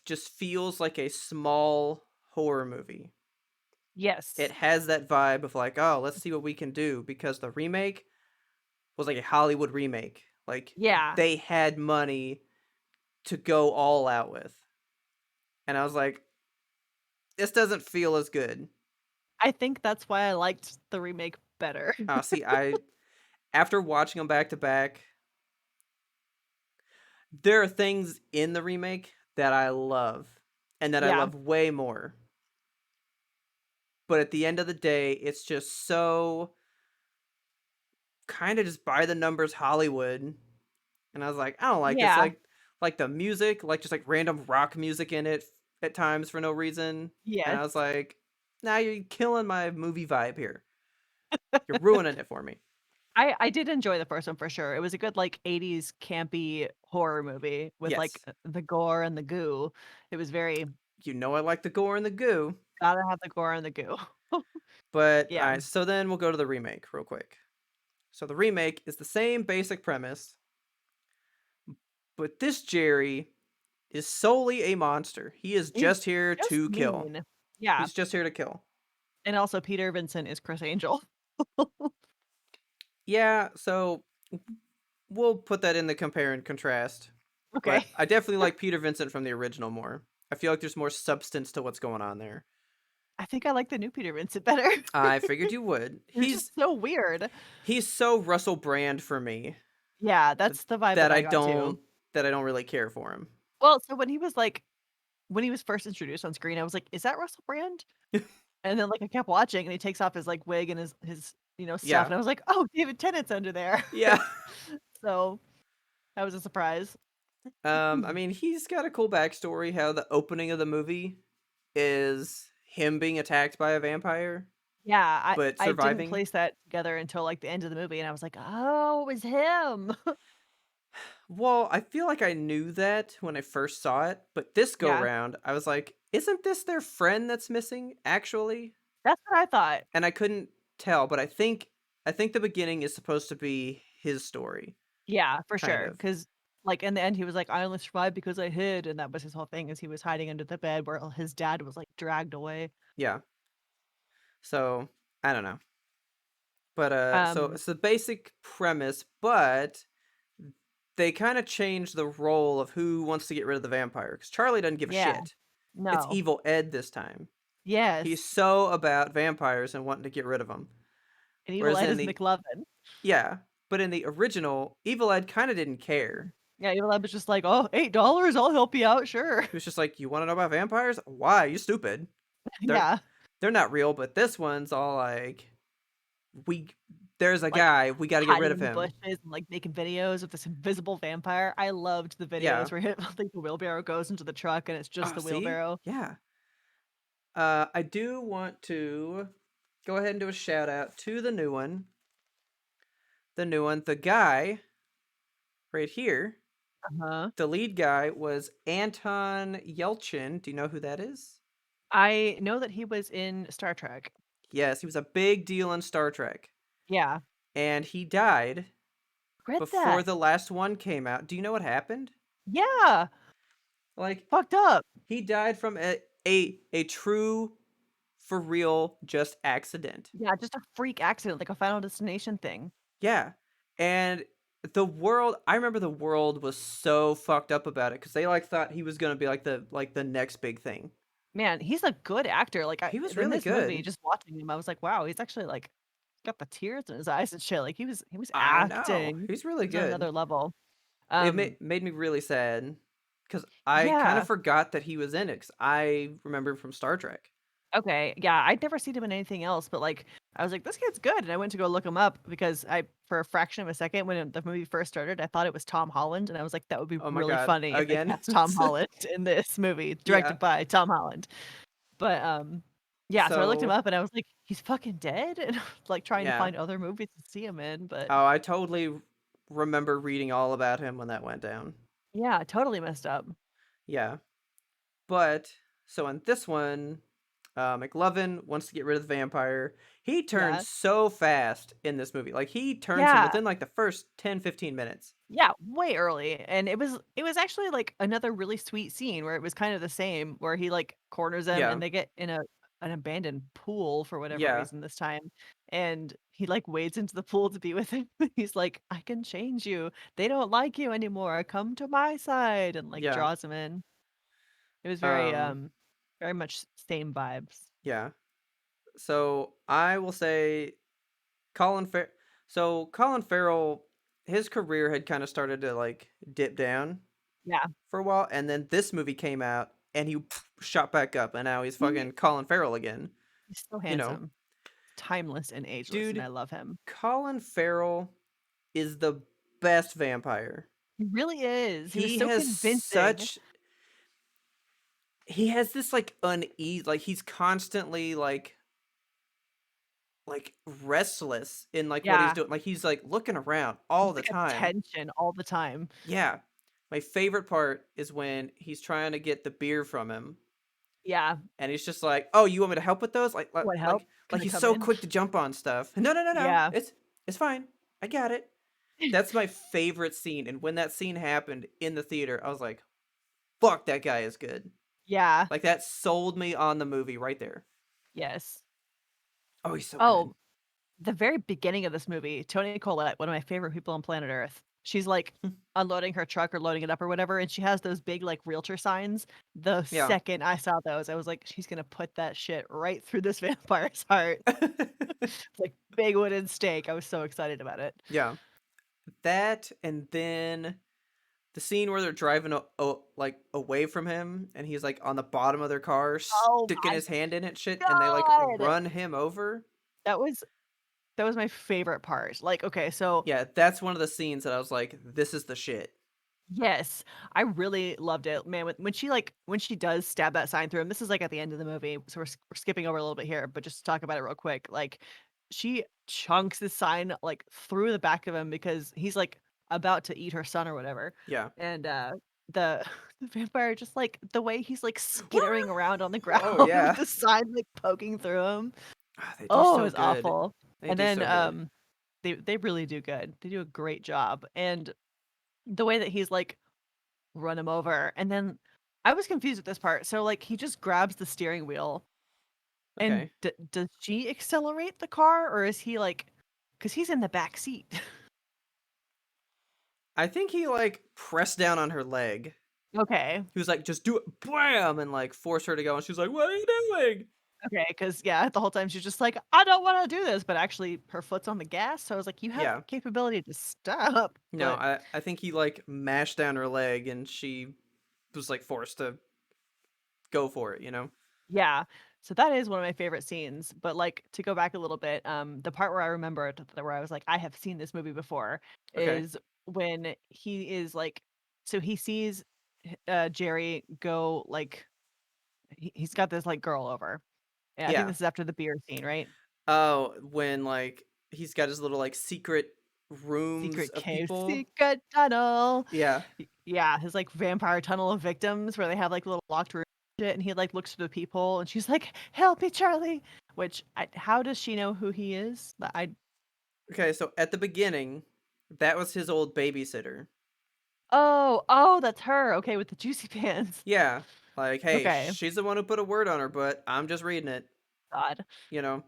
just feels like a small horror movie. It Yes. has that vibe of like, oh, let's see what we can do because the remake was like a Hollywood remake. Like Yeah. they had money to go all out with. and I was like, this doesn't feel as good. I think that's why I liked the remake better. See, I after watching them back to back, there are things in the remake that I love and that I Yeah. love way more. But at the end of the day, it's just so kind of just by the numbers Hollywood. And I was like, I don't like this. Yeah. Like the music, like just like random rock music in it at times for no reason. And Yes. I was like, nah, you're killing my movie vibe here. You're ruining it for me. I did enjoy the first one for sure. It was a good, like, 80s campy horror movie with, like, Yes. the gore and the goo. It was very You know I like the gore and the goo. gotta have the gore and the goo. But all Yeah. right, so then we'll go to the remake real quick. So the remake is the same basic premise, but this Jerry is solely a monster. He is He's just here just to kill. mean. Yeah, He's just here to kill. and also Peter Vincent is Chris Angel. Yeah, so we'll put that in the compare and contrast. Okay. But I definitely like Peter Vincent from the original more. I feel like there's more substance to what's going on there. I think I like the new Peter Vincent better. I figured you would. He's just so weird. He's so Russell Brand for me Yeah, th- that's the vibe that that I I got too. don't really care for him. Well, so when he was, like when he was first introduced on screen, I was like, "Is that Russell Brand?" And then, like, I kept watching, and he takes off his, like, wig and his stuff, Yeah. and I was like, "Oh, David Tennant's under there." Yeah. So, that was a surprise. I mean, he's got a cool backstory. How the opening of the movie is him being attacked by a vampire, Yeah, but I didn't surviving. place that together until, like, the end of the movie, and I was like, "Oh, it was him." Well, I feel like I knew that when I first saw it, but this go Yeah, round, I was like, isn't this their friend that's missing, actually? that's what I thought. And I couldn't tell, but I think the beginning is supposed to be his story, Yeah, for kind sure. of. Because like, in the end, he was like, "I only survived because I hid," and that was his whole thing is he was hiding under the bed where his dad was, like, dragged away. Yeah. So, I don't know. But so Um, it's the basic premise, but they kind of changed the role of who wants to get rid of the vampire because Charlie doesn't give a yeah, shit. It's no. Evil Ed this time. He's Yes, so about vampires and wanting to get rid of them. and Evil Whereas Ed in is the McLovin. yeah, but in the original, Evil Ed kind of didn't care. Yeah, Evil Ed was just like, "Oh, $8, I'll help you out, sure." He was just like, "You want to know about vampires? Why? You stupid. They're Yeah, they're not real." But this one's all like, "We there's a like, guy. We got to get rid hiding of in the him." bushes and, like, making videos of this invisible vampire. I loved the Yeah. videos where hit like, the wheelbarrow goes into the truck and it's just Oh, the see? wheelbarrow. Yeah. I do want to go ahead and do a shout out to the new one. The new one, the guy right here, Uh-huh. the lead guy was Anton Yelchin. Do you know who that is? I know that he was in Star Trek. Yes, he was a big deal in Star Trek. Yeah. And he died Read before that. the last one came out. Do you know what happened? Yeah, Like fucked up. he died from a true for real just accident. Yeah, just a freak accident, like a Final Destination thing. Yeah. And I remember the world was so fucked up about it cuz they like thought he was going to be like the next big thing. Man, he's a good actor, like, He was in really this movie, good. just watching him, I was like, "Wow, he's actually, like, got the tears in his eyes and shit," like, he was I know. acting. He's really He was on good. another level. It Um, made me really sad cuz I kind of yeah. forgot that he was in it cuz I remember him from Star Trek. Okay, yeah, I'd never seen him in anything else, but, like, I was like, "This kid's good," and I went to go look him up because for a fraction of a second when the movie first started, I thought it was Tom Holland, and I was like, "That would be Oh my really god. funny if they Again? cast Tom Holland in this movie Yeah. directed by Tom Holland." But, yeah, so I looked him So, up and I was like, "He's fucking dead?" And I was, like, trying to yeah. find other movies to see him in, but Oh, I totally remember reading all about him when that went down. yeah, totally messed up. Yeah. But so in this one, McLovin wants to get rid of the vampire. He Yeah. turns so fast in this movie. Like he turns him Yeah. within like the first 10-15 minutes. Yeah, way early, and it was actually, like, another really sweet scene where it was kind of the same, where he, like, corners them Yeah. and they get in an abandoned pool for whatever Yeah. reason this time, and he, like, wades into the pool to be with him. He's like, "I can change you. They don't like you anymore. Come to my side," and, like, Yeah. draws him in. It was Um, very much same vibes. yeah. So I will say Colin Farrell. So Colin Farrell, his career had kind of started to like dip down Yeah, for a while, and then this movie came out, and he shot back up, and now he's he fucking Colin Farrell again. he's so You know, handsome, timeless and ageless, and dude, I love him. Colin Farrell is the best vampire. He really is. He was He so has convincing. such he has this like unease, like he's constantly like restless in like what he's Yeah, doing. Like he's like looking around all just the like time. attention all the time. Yeah. My favorite part is when he's trying to get the beer from him Yeah. and he's just like, "Oh, you want me to help with those?" Like like What help? like, Can like I he's come so in? quick to jump on stuff. No, no, no, no. Yeah. It's fine. I got it. That's my favorite scene, and when that scene happened in the theater, I was like, "Fuck, that guy is good." Yeah. Like that sold me on the movie right there. Yes. Oh, he's so good. Oh, the very beginning of this movie, Toni Collette, one of my favorite people on planet Earth, she's, like, unloading her truck or loading it up or whatever, and she has those big, like, realtor signs. The Yeah. second I saw those, I was like, "She's gonna put that shit right through this vampire's heart." It's like big wooden stake. I was so excited about it. Yeah. That and then the scene where they're driving like away from him and he's like on the bottom of their car Oh sticking my his hand in it shit and they like god! run him over. That was that was my favorite part. Like, okay, so Yeah, that's one of the scenes that I was like, this is the shit. yes, I really loved it, man, when she, like when she does stab that sign through him, this is, like, at the end of the movie, so we're skipping over a little bit here, but just to talk about it real quick, like, she chunks the sign, like, through the back of him because he's, like, about to eat her son or whatever, Yeah. and, the the vampire just, like, the way he's, like, skittering around on the ground Oh with yeah. the sign, like, poking through him. Ah, they do Oh, it so was good. awful, They and do then, so good. they really do good. They do a great job, and the way that he's, like, run him over, and then I was confused at this part. So, like, he just grabs the steering wheel, and Okay. does she accelerate the car, or is he, like, because he's in the back seat. I think he like pressed down on her leg. Okay. He was like, just do it, bam, and like force her to go. And she's like, what are you doing? Okay, because yeah, the whole time she's just like, "I don't wanna do this," but actually her foot's on the gas, so I was like, "You have Yeah. capability to stop," No, but I think he like mashed down her leg and she was like forced to go for it, you know? yeah. So that is one of my favorite scenes, but, like, to go back a little bit, the part where I remembered where I was like, "I have seen this movie before," Okay. is when he is, like so he sees, Jerry go, like he's got this, like, girl over, and I think Yeah. this is after the beer scene, right? Oh, when like he's got his little like secret rooms Secret of cave, people. secret tunnel. Yeah. Yeah, his, like, vampire tunnel of victims where they have, like, little locked rooms and shit, and he, like, looks through the peephole, and she's like, "Help me, Charlie," which I how does she know who he is? I Okay, so at the beginning, that was his old babysitter. oh, that's her, okay, with the juicy pants. Yeah. Like, hey, Okay, she's the one who put a word on her butt. I'm just reading it, God. you know.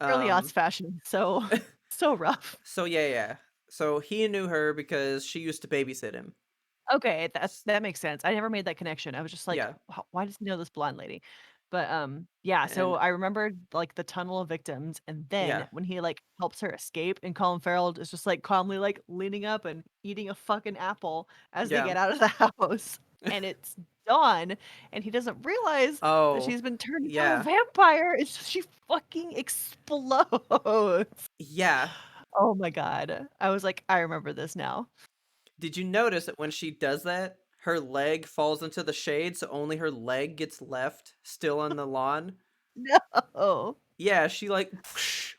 Early aughts Um fashion, so so rough. so yeah, yeah. So he knew her because she used to babysit him. Okay, that S- that makes sense. I never made that connection. I was just like, Yeah. Why does he know this blonde lady?" But, yeah, so And I remembered, like, the tunnel of victims, and then yeah. when he, like, helps her escape, and Colin Farrell is just, like, calmly, like, leaning up and eating a fucking apple as they Yeah. get out of the house, and it's dawn, and he doesn't realize that Oh, she's been turned into a yeah. vampire, and she fucking explodes. Yeah. Oh my god. I was like, "I remember this now." Did you notice that when she does that, her leg falls into the shade, so only her leg gets left still on the lawn? No. Yeah, she like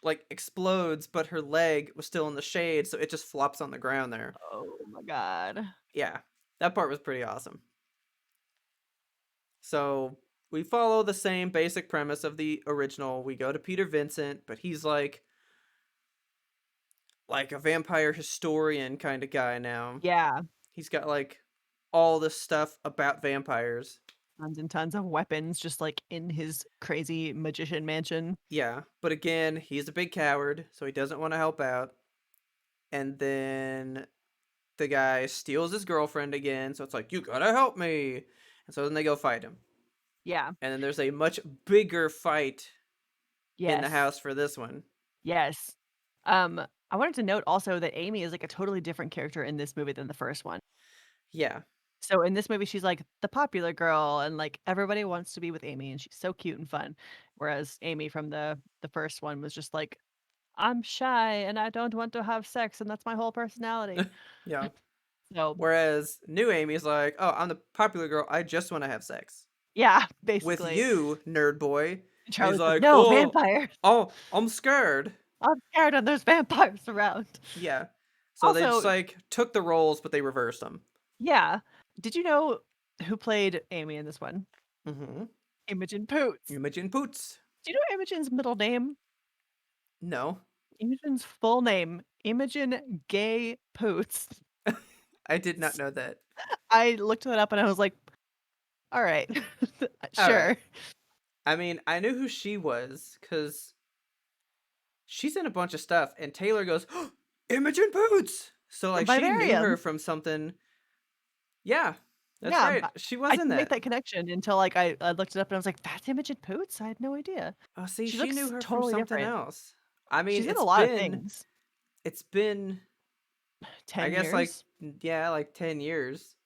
like explodes, but her leg was still in the shade, so it just flops on the ground there. Oh my god. Yeah, that part was pretty awesome. So we follow the same basic premise of the original. We go to Peter Vincent, but he's like a vampire historian kind of guy now. Yeah. He's got like all this stuff about vampires. Tons and tons of weapons just, like, in his crazy magician mansion. Yeah, but again, he's a big coward, so he doesn't want to help out. And then the guy steals his girlfriend again, so it's like, you gotta help me. And so then they go fight him. Yeah. And then there's a much bigger fight in the Yes. house for this one. Yes. Um, I wanted to note also that Amy is like a totally different character in this movie than the first one. Yeah. So in this movie, she's like the popular girl, and like everybody wants to be with Amy, and she's so cute and fun. Whereas Amy from the first one was just like, I'm shy and I don't want to have sex, and that's my whole personality. Yeah. So Whereas new Amy's like, oh, I'm the popular girl. I just want to have sex yeah, with basically. you, nerd boy. And he's Charlie's like, like, no, vampires. oh, I'm scared. I'm scared and there's vampires around. Yeah. So they just Also, like took the roles, but they reversed them. yeah. Did you know who played Amy in this one? Mm-hmm. Imogen Poots. Imogen Poots. Do you know Imogen's middle name? No, Imogen's full name, Imogen Gay Poots. I did not know that. I looked that up and I was like, all right, All right. sure. I mean, I knew who she was because she's in a bunch of stuff, and Taylor goes, oh, Imogen Poots. So From like she knew her Vivarium. from something. Yeah, that's Yeah, right. She was I in didn't make that. that connection until like I looked it up and I was like, that's Imogen Poots? I had no idea. Oh, see, She she knew looks her from totally something different. else. I mean, She's in a lot of things. it's been, I 10 guess like years? yeah, like 10 years.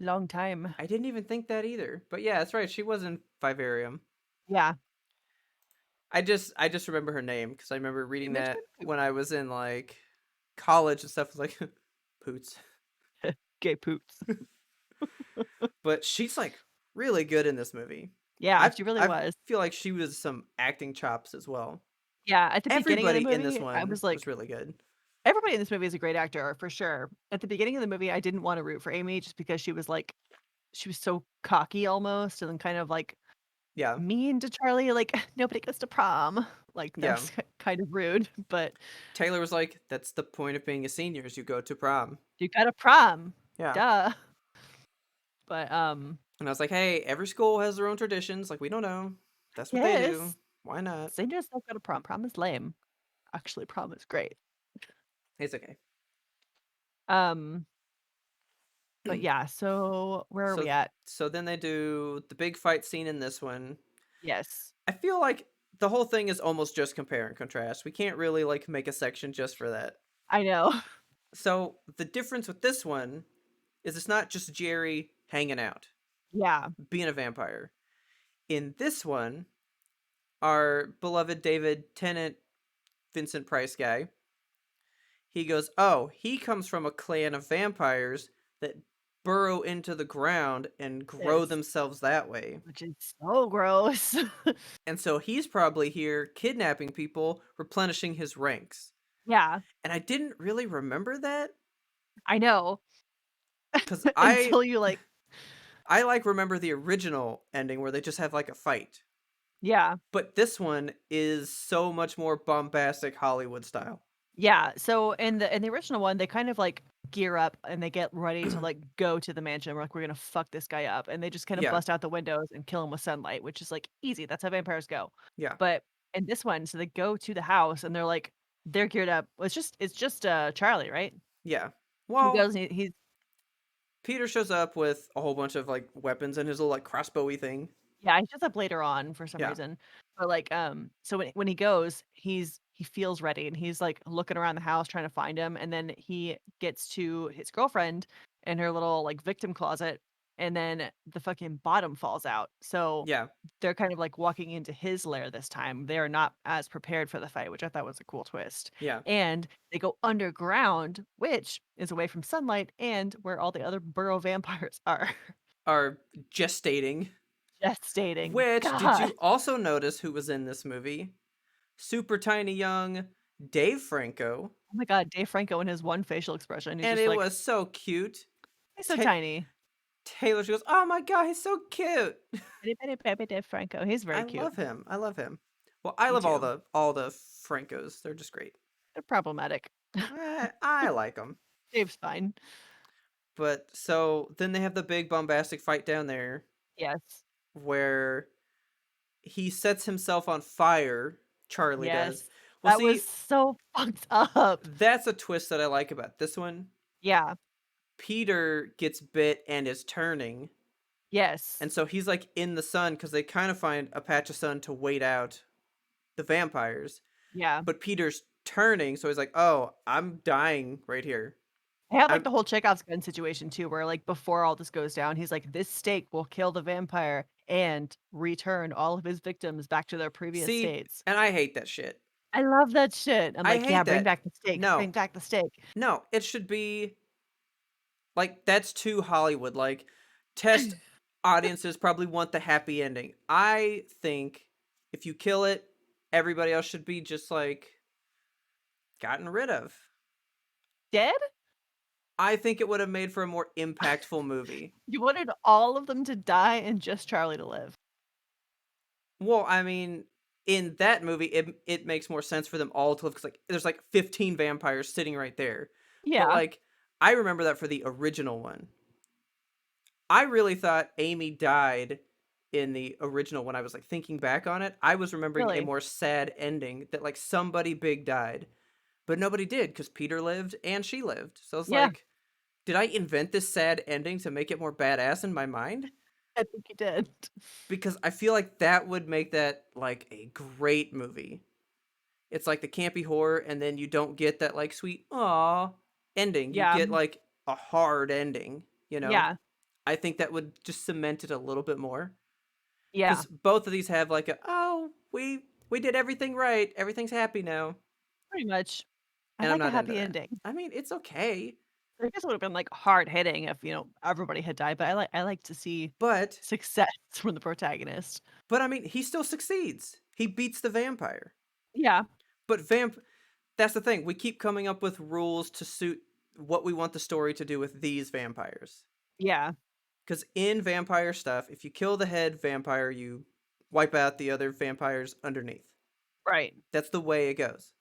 Long time. I didn't even think that either. But yeah, that's right. She was in Vivarium. Yeah. I just remember her name because I remember reading Imogen that Poots. when I was in like college and stuff. I was like, Poots. Gay Poots. But she's like really good in this movie. Yeah, I she really I was. feel like she was some acting chops as well. Yeah, at the beginning of the Everybody in this movie, I one was was like, really good. everybody in this movie is a great actor for sure. At the beginning of the movie, I didn't want to root for Amy just because she was like, she was so cocky almost and then kind of like Yeah, mean to Charlie, like nobody goes to prom. Like that yeah. was kind of rude, but Taylor was like, "That's the point of being a senior is you go to prom." you got a prom. Yeah, Duh. But and I was like, "Hey, every school has their own traditions. Like we don't know. That's what they do. yes, Why not? seniors don't go to prom. Prom is lame. Actually, prom is great. It's okay." Um, but yeah, so where are So we at? so then they do the big fight scene in this one. Yes. I feel like the whole thing is almost just compare and contrast. We can't really like make a section just for that. I know. So the difference with this one is it's not just Jerry hanging out, Yeah. being a vampire. In this one, our beloved David Tennant, Vincent Price guy, he goes, oh, he comes from a clan of vampires that burrow into the ground and grow Yes. themselves that way. Which is so gross. And so he's probably here kidnapping people, replenishing his ranks. Yeah, And I didn't really remember that I know. because Until you like, I like remember the original ending where they just have like a fight. yeah. But this one is so much more bombastic Hollywood style. Yeah, so in the original one, they kind of like gear up and they get ready to like go to the mansion. We're like, we're gonna fuck this guy up, and they just kind of Yeah, bust out the windows and kill him with sunlight, which is like easy. That's how vampires go. yeah, But in this one, so they go to the house and they're like, they're geared up. It's just Charlie, right? yeah. He Well, goes and he's Peter shows up with a whole bunch of like weapons and his little like crossbowy thing. yeah, he shows up later on for some Yeah, reason. But like, so when he goes, he feels ready and he's like looking around the house trying to find him, and then he gets to his girlfriend in her little like victim closet, and then the fucking bottom falls out. So yeah, they're kind of like walking into his lair this time. They are not as prepared for the fight, which I thought was a cool twist. yeah. And they go underground, which is away from sunlight and where all the other burrow vampires are. Are gestating. Gestating. Which, did God. you also notice who was in this movie? Super tiny young Dave Franco. Oh my god, Dave Franco and his one facial expression. He's And just it like, was so cute. he's so Ta- tiny. Taylor, she goes, oh my god, he's so cute. Itty bitty baby Dave Franco. He's very I cute. love him. I love him. Well, I Me love all too. the Francos. They're just great. They're problematic. I like them. Dave's fine. But so then they have the big bombastic fight down there Yes. where he sets himself on fire. Charlie does. Yes. Well, That was see, so fucked up. that's a twist that I like about this one. Yeah. Peter gets bit and is turning, Yes. And so he's like in the sun because they kind of find a patch of sun to wait out the vampires. Yeah. But Peter's turning, so he's like, "Oh, I'm dying right here." I had, like, I'm the whole Chekhov's gun situation too, where, like, before all this goes down, he's like, "This stake will kill the vampire and return all of his victims back to their previous see, states." and I hate that shit. I love that shit. I'm I like, "Yeah, hate bring that. back the steak, No, bring back the steak." no, it should be like that's too Hollywood. Like, test audiences probably want the happy ending. I think if you kill it, everybody else should be just like gotten rid of. Dead? I think it would have made for a more impactful movie. You wanted all of them to die and just Charlie to live. Well, I mean, in that movie, it makes more sense for them all to live because like there's like 15 vampires sitting right there. But Yeah, like, I remember that for the original one. I really thought Amy died in the original when I was like thinking back on it. I was remembering a really. more sad ending that like somebody big died, but nobody did because Peter lived and she lived. So it's Yeah, like, did I invent this sad ending to make it more badass in my mind? I think you did. Because I feel like that would make that like a great movie. It's like the campy horror, and then you don't get that like sweet aw ending. You Yeah, get like a hard ending, you know? yeah, I think that would just cement it a little bit more. yeah, Because both of these have like a we did everything right. Everything's happy now. pretty much. I And I'm like a not into happy that. ending. I mean, it's okay. I guess it would've been, like, hard hitting if, everybody had died, but I like to see But success from the protagonist. but I mean, he still succeeds. He beats the vampire. Yeah, But that's the thing. We keep coming up with rules to suit what we want the story to do with these vampires. yeah, Because in vampire stuff, if you kill the head vampire, you wipe out the other vampires underneath. right. That's the way it goes.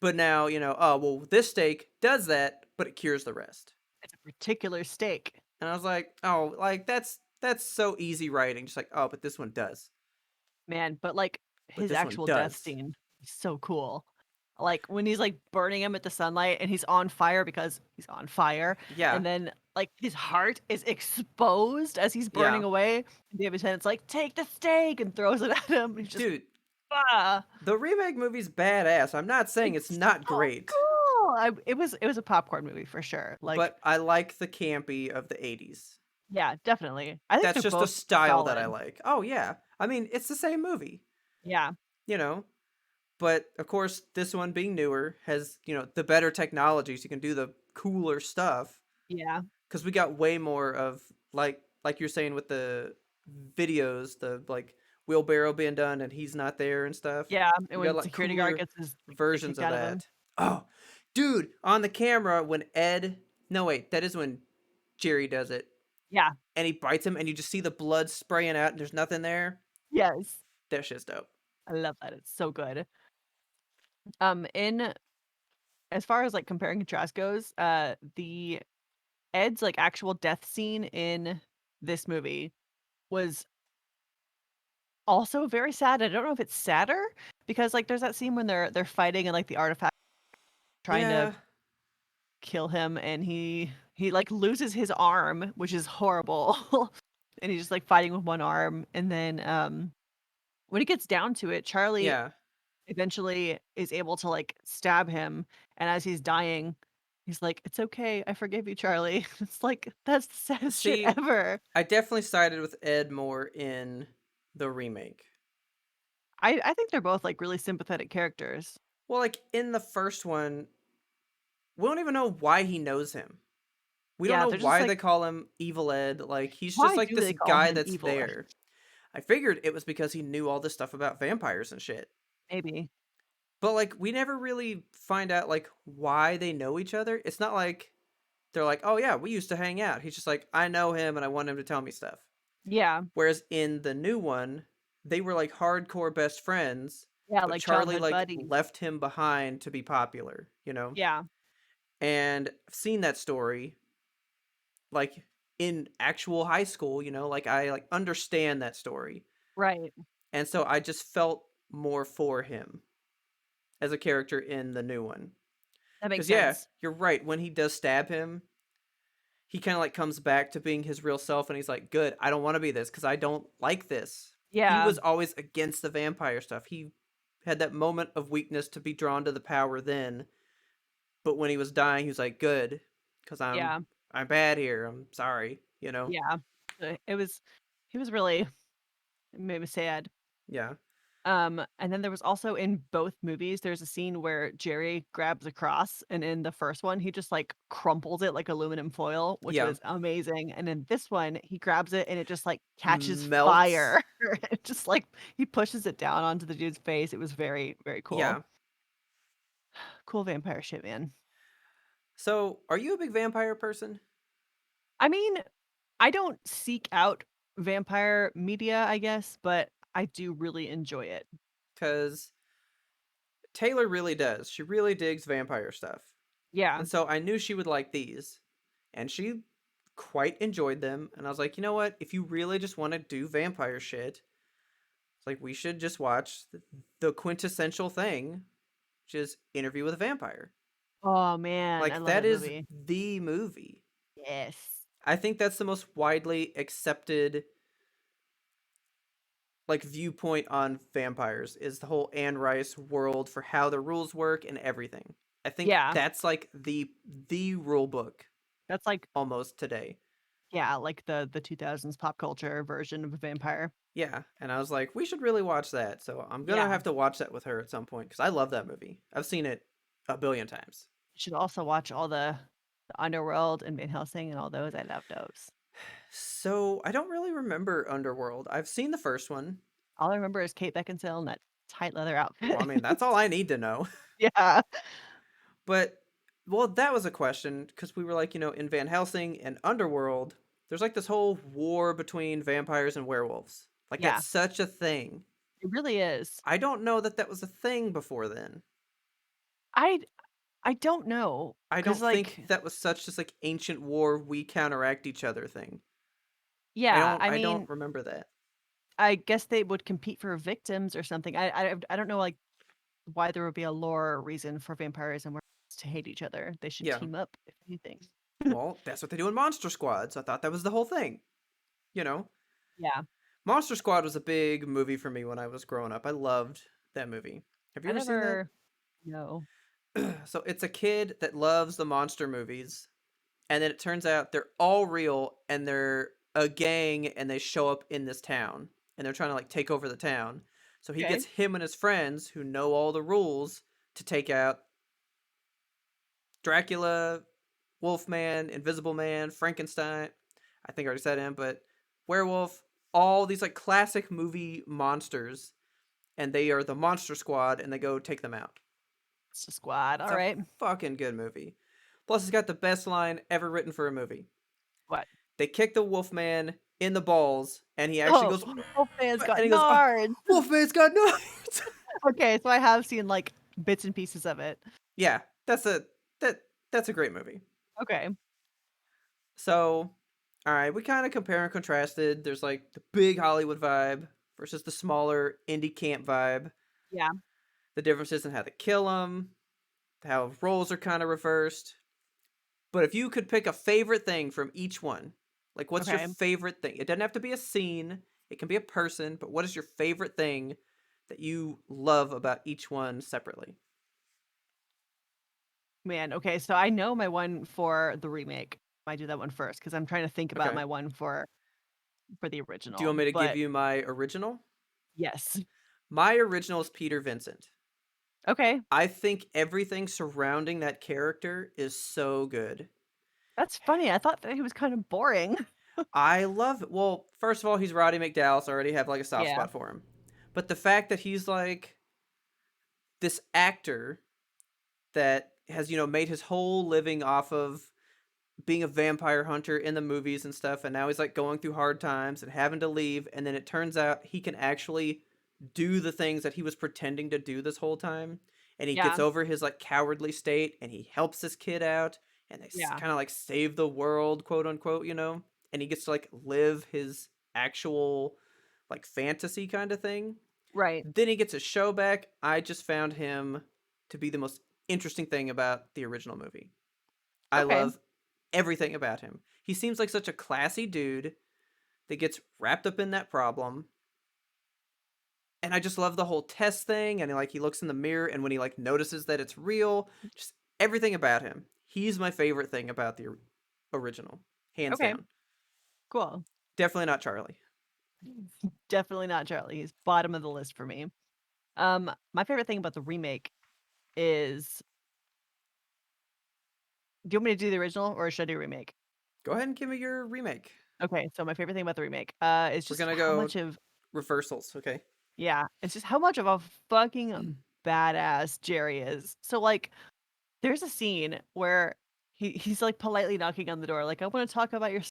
But now, oh, well, this steak does that, but it cures the rest. It's a particular steak. And I was like, oh, like that's so easy writing. Just like, oh, but this one does. Man, but, like, But his this one actual death does. scene is so cool. Like, when he's, like, burning him at the sunlight and he's on fire because he's on fire, Yeah. and then, like, his heart is exposed as he's burning Yeah. away, and David Tennant's like, "Take the steak," and throws it at him, and he's just, Dude, "Ah." the remake movie's badass. I'm not saying it's It's not so great, cool. It was a popcorn movie for sure. Like, but I like the campy of the 80s. yeah, definitely. I think That's they're just a both style that I solid. like. Oh, yeah. I mean, it's the same movie, Yeah, you know? But of course, this one being newer has, the better technology so you can do the cooler stuff yeah, because we got way more of like you're saying with the videos, the like wheelbarrow being done and he's not there and stuff. yeah, and We got when like security guard cooler gets his shit versions kicked of out of him. that. Oh, dude, on the camera when Ed, no wait, that is when Jerry does it Yeah, and he bites him and you just see the blood spraying out and there's nothing there. yes. That shit's dope. I love that, it's so good. In as far as, like, compare and contrast goes, the Ed's, like, actual death scene in this movie was also very sad. I don't know if it's sadder because, like, there's that scene when they're fighting and, like, the artifact trying to Yeah. kill him, and he, like, loses his arm, which is horrible, and he's just, like, fighting with one arm, and then, when it gets down to it, Charlie Yeah. eventually is able to, like, stab him, and as he's dying, he's like, "It's okay, I forgive you, Charlie." It's like, that's the saddest shit See, ever. I definitely sided with Ed more in the remake. I think they're both, like, really sympathetic characters. Well, like in the first one, we don't even know why he knows him. We don't Yeah, know they're just why like, they call him Evil Ed. Like he's just "Why like do this they call guy him that's evil?" there. I figured it was because he knew all this stuff about vampires and shit. Maybe. But like we never really find out like why they know each other. It's not like they're like, "Oh yeah, we used to hang out." He's just like, "I know him and I want him to tell me stuff." Yeah. Whereas in the new one, they were like hardcore best friends, Yeah, but like Charlie childhood like buddies. left him behind to be popular, you know? Yeah. And I've seen that story like in actual high school, like I like understand that story. Right. And so I just felt more for him as a character in the new one. That makes Cuz yeah, sense. you're right, when he does stab him, he kind of like comes back to being his real self, and he's like, good, I don't want to be this because I don't like this. He Yeah. was always against the vampire stuff. He had that moment of weakness to be drawn to the power then, but when he was dying, he was like, good, because Yeah. I'm bad here. I'm sorry, Yeah. It was he was really it made me sad. Yeah. And then there was also in both movies, there's a scene where Jerry grabs a cross, and in the first one, he just like crumples it like aluminum foil, which Yeah. was amazing. And in this one, he grabs it and it just like catches Melts. fire. It just like he pushes it down onto the dude's face. It was very, very cool. Yeah. Cool vampire shit, man. So, are you a big vampire person? I mean, I don't seek out vampire media, I guess, but I do really enjoy it. Because Taylor really does. She really digs vampire stuff. Yeah. And so I knew she would like these. And she quite enjoyed them. And I was like, you know what? If you really just want to do vampire shit, it's like we should just watch the quintessential thing, which is Interview with a Vampire. Oh man, I Like, love that that is movie. the movie. Yes. I think that's the most widely accepted like viewpoint on vampires is the whole Anne Rice world for how the rules work and everything. I think Yeah. that's like the rule book That's like almost today. yeah, like the 2000s pop culture version of a vampire. Yeah, and I was like, we should really watch that. So I'm gonna Yeah. have to watch that with her at some point because I love that movie. I've seen it a billion times. You should also watch all the Underworld and Van Helsing and all those. I love those. So I don't really remember Underworld. I've seen the first one. All I remember is Kate Beckinsale in that tight leather Well, I outfit. mean, that's all I need to know. Yeah. But well, that was a question because we were like, in Van Helsing and Underworld, there's like this whole war between vampires and werewolves. Like Yeah. that's such a thing. It really is. I don't know that that was a thing before then. I I don't know I cuz don't like think that was such just like ancient war we counteract each other thing. I yeah, don't I I don't mean, remember that. I guess they would compete for victims or something. I don't know like why there would be a lore or reason for vampires and werewolves to hate each other. They should Yeah. team up if anything. Well, that's what they do in Monster Squad. So I thought that was the whole thing. You know, Yeah. Monster Squad was a big movie for me when I was growing up. I loved that movie. Have you I ever seen that? never know. So it's a kid that loves the monster movies, and then it turns out they're all real, and they're a gang, and they show up in this town, and they're trying to like take over the town. So he Okay. gets him and his friends who know all the rules to take out Dracula, Wolfman, Invisible Man, Frankenstein. I think I already said him, but werewolf. All these like classic movie monsters, and they are the Monster Squad, and they go take them out. It's a squad. It's All a right. fucking good movie. Plus, it's got the best line ever written for a movie. What? They kick the Wolfman in the balls, and he actually Oh, goes, Wolfman's and got he goes, oh, nards. Wolfman's got nuts. Okay, so I have seen like bits and pieces of it. Yeah, that's a great movie. Okay. So, all right, we kind of compare and contrasted. There's like the big Hollywood vibe versus the smaller indie camp vibe. Yeah. The differences in how they kill them, how roles are kind of reversed. But if you could pick a favorite thing from each one, like what's your Okay. favorite thing? It doesn't have to be a scene, it can be a person, but what is your favorite thing that you love about each one separately? Man, okay, so I know my one for the remake. I do that one first because I'm trying to think about Okay. my one for the Do you want original. me to give But you my original? yes. My original is Peter Vincent. Okay. I think everything surrounding that character is so good. That's funny. I thought that he was kind of boring. I love it. Well, first of all, he's Roddy McDowell, so I already have like a soft Yeah. spot for him. But the fact that he's like this actor that has, made his whole living off of being a vampire hunter in the movies and stuff, and now he's like going through hard times and having to leave, and then it turns out he can actually do the things that he was pretending to do this whole time, and he gets Yeah. over his like cowardly state, and he helps this kid out, and they Yeah. kind of like save the world, quote unquote, and he gets to like live his actual like fantasy kind of thing. Right. Then he gets his show back. I just found him to be the most interesting thing about the original movie. I Okay. love everything about him. He seems like such a classy dude that gets wrapped up in that problem. And I just love the whole test thing, and like he looks in the mirror, and when he like notices that it's real, just everything about him. He's my favorite thing about the original, hands Okay, down. cool. Definitely not Charlie. Definitely not Charlie. He's bottom of the list for me. My favorite thing about the remake is, do you want me to do the original or should I do remake? Go ahead and give me your remake. Okay, so my favorite thing about the remake, is We're just gonna how go much of reversals, okay? yeah, it's just how much of a fucking badass Jerry is. So, like, there's a scene where he's, like, politely knocking on the door, like, "I wanna talk about your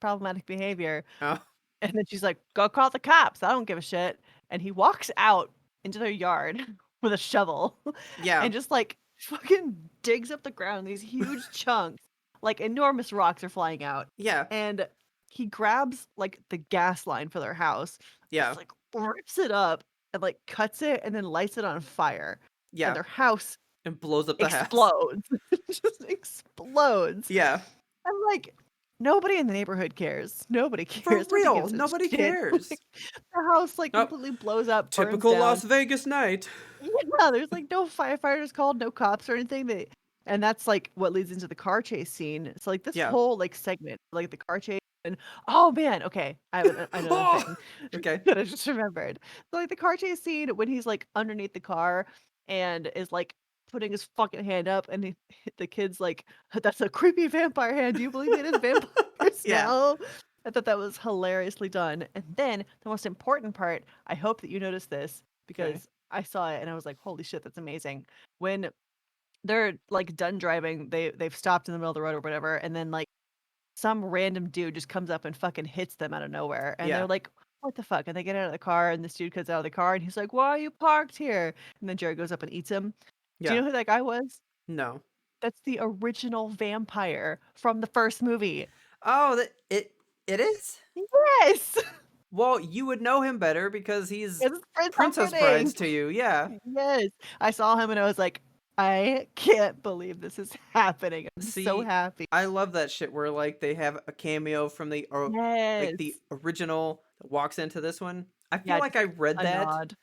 problematic behavior." Oh, And then she's like, "Go call the cops, I don't give a shit." And he walks out into their yard with a shovel yeah, and just, like, fucking digs up the ground, these huge chunks, like, enormous rocks are flying out, yeah, and he grabs, like, the gas line for their house, just, yeah, like, rips it up and, like, cuts it and then lights it on fire, and yeah, their house and blows up the house. explodes. It just explodes. Yeah, I'm like, nobody in the neighborhood cares. Nobody for cares. Nobody real, gives a nobody shit. cares. Like, the house, like, Oh, completely blows up, burns typical down. Las Vegas night. Yeah, there's, like, no firefighters called, no cops or anything. And that's, like, what leads into the car chase scene. So, like, this Yeah. whole, like, segment, like, the car chase and oh, man, okay, I have another Oh, thing okay. that I just remembered. So, like, the car chase scene when he's, like, underneath the car and is, like, putting his fucking hand up and the kid's like, "That's a creepy vampire hand. Do you believe it is vampire Yeah. smell?" I thought that was hilariously done. And then the most important part, I hope that you noticed this Okay. because I saw it and I was like, "Holy shit, that's amazing." When they're, like, done driving, they've stopped in the middle of the road or whatever, and then, like, some random dude just comes up and fucking hits them out of nowhere, and they're Yeah. like, "What the fuck?" And they get out of the car, and this dude gets out of the car, and he's like, "Why are you parked here?" And then Jerry goes up and eats him. Do you Yeah. know who that guy was? No. That's the original vampire from the first movie. Oh, it is? Yes! Well, you would know him better because he's It's Prince Princess Humperdinck! Brides to you. Yeah. Yes. I saw him and I was like, "I can't believe this is happening. I'm so See, happy." I love that shit where like they have a cameo from the or like the Yes. original that walks into this one. I feel Yeah, like just I like read a that nod.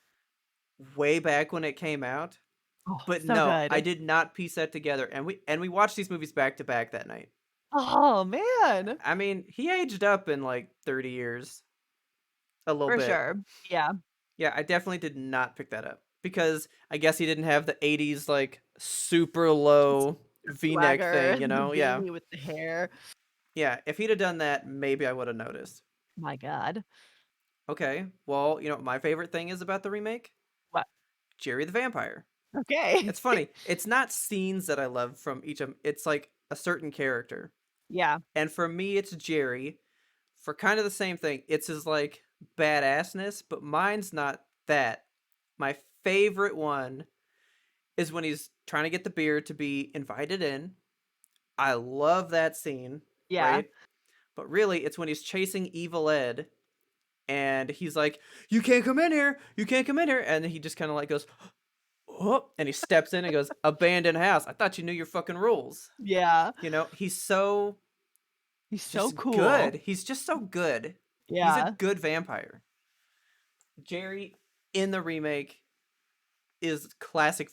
way back when it came out, Oh, but so no, I good. did not piece that together. And we watched these movies back to back that night. Oh, man. I mean, he aged up in like 30 years, a little For bit. sure. Yeah. Yeah, I definitely did not pick that up because I guess he didn't have the 80s like super low V-neck Swagger thing, you and the know? Yeah. V with the hair. Yeah, if he'd have done that, maybe I would have noticed. My god. Okay, well, you know what my favorite thing is about the remake? What? Jerry the Vampire. Okay. It's funny. It's not scenes that I love from each of them. It's like a certain character. Yeah. And for me, it's Jerry. For kind of the same thing. It's his like badassness, but mine's not that. My favorite one is when he's trying to get the beer to be invited in. I love that scene, Yeah. right? But really, it's when he's chasing Evil Ed and he's like, "You can't come in here. You can't come in here." And he just kind of like goes, "Oh," and he steps in and goes, "Abandoned house. I thought you knew your fucking rules." Yeah. You know, he's so He's so just cool. good. He's just so good. He's a Yeah. good vampire. Jerry in the remake is classic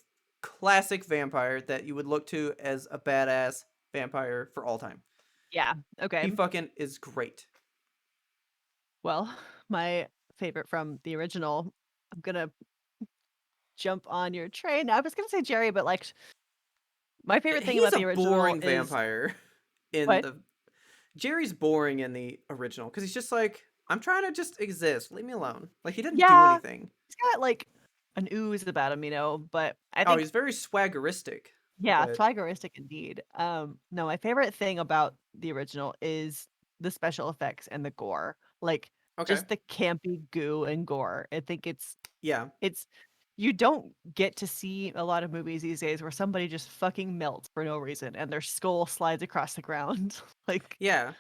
vampire that you would look to as a badass vampire for all time. Yeah. Okay. He fucking is great. Well, my favorite from the original, I'm gonna jump on your train. I was gonna say Jerry, but, like, my favorite thing He's about a the original boring is vampire in what? the Jerry's boring in the original because he's just like, I'm trying to just exist. Leave me alone. Like he didn't do Yeah. anything. He's got, like, an ooze about him, but I Oh, think he's very swaggeristic. yeah, But swaggerific indeed. No, my favorite thing about the original is the special effects and the gore. Like, okay, just the campy goo and gore. I think yeah, it's you don't get to see a lot of movies these days where somebody just fucking melts for no reason and their skull slides across the ground. Like, yeah.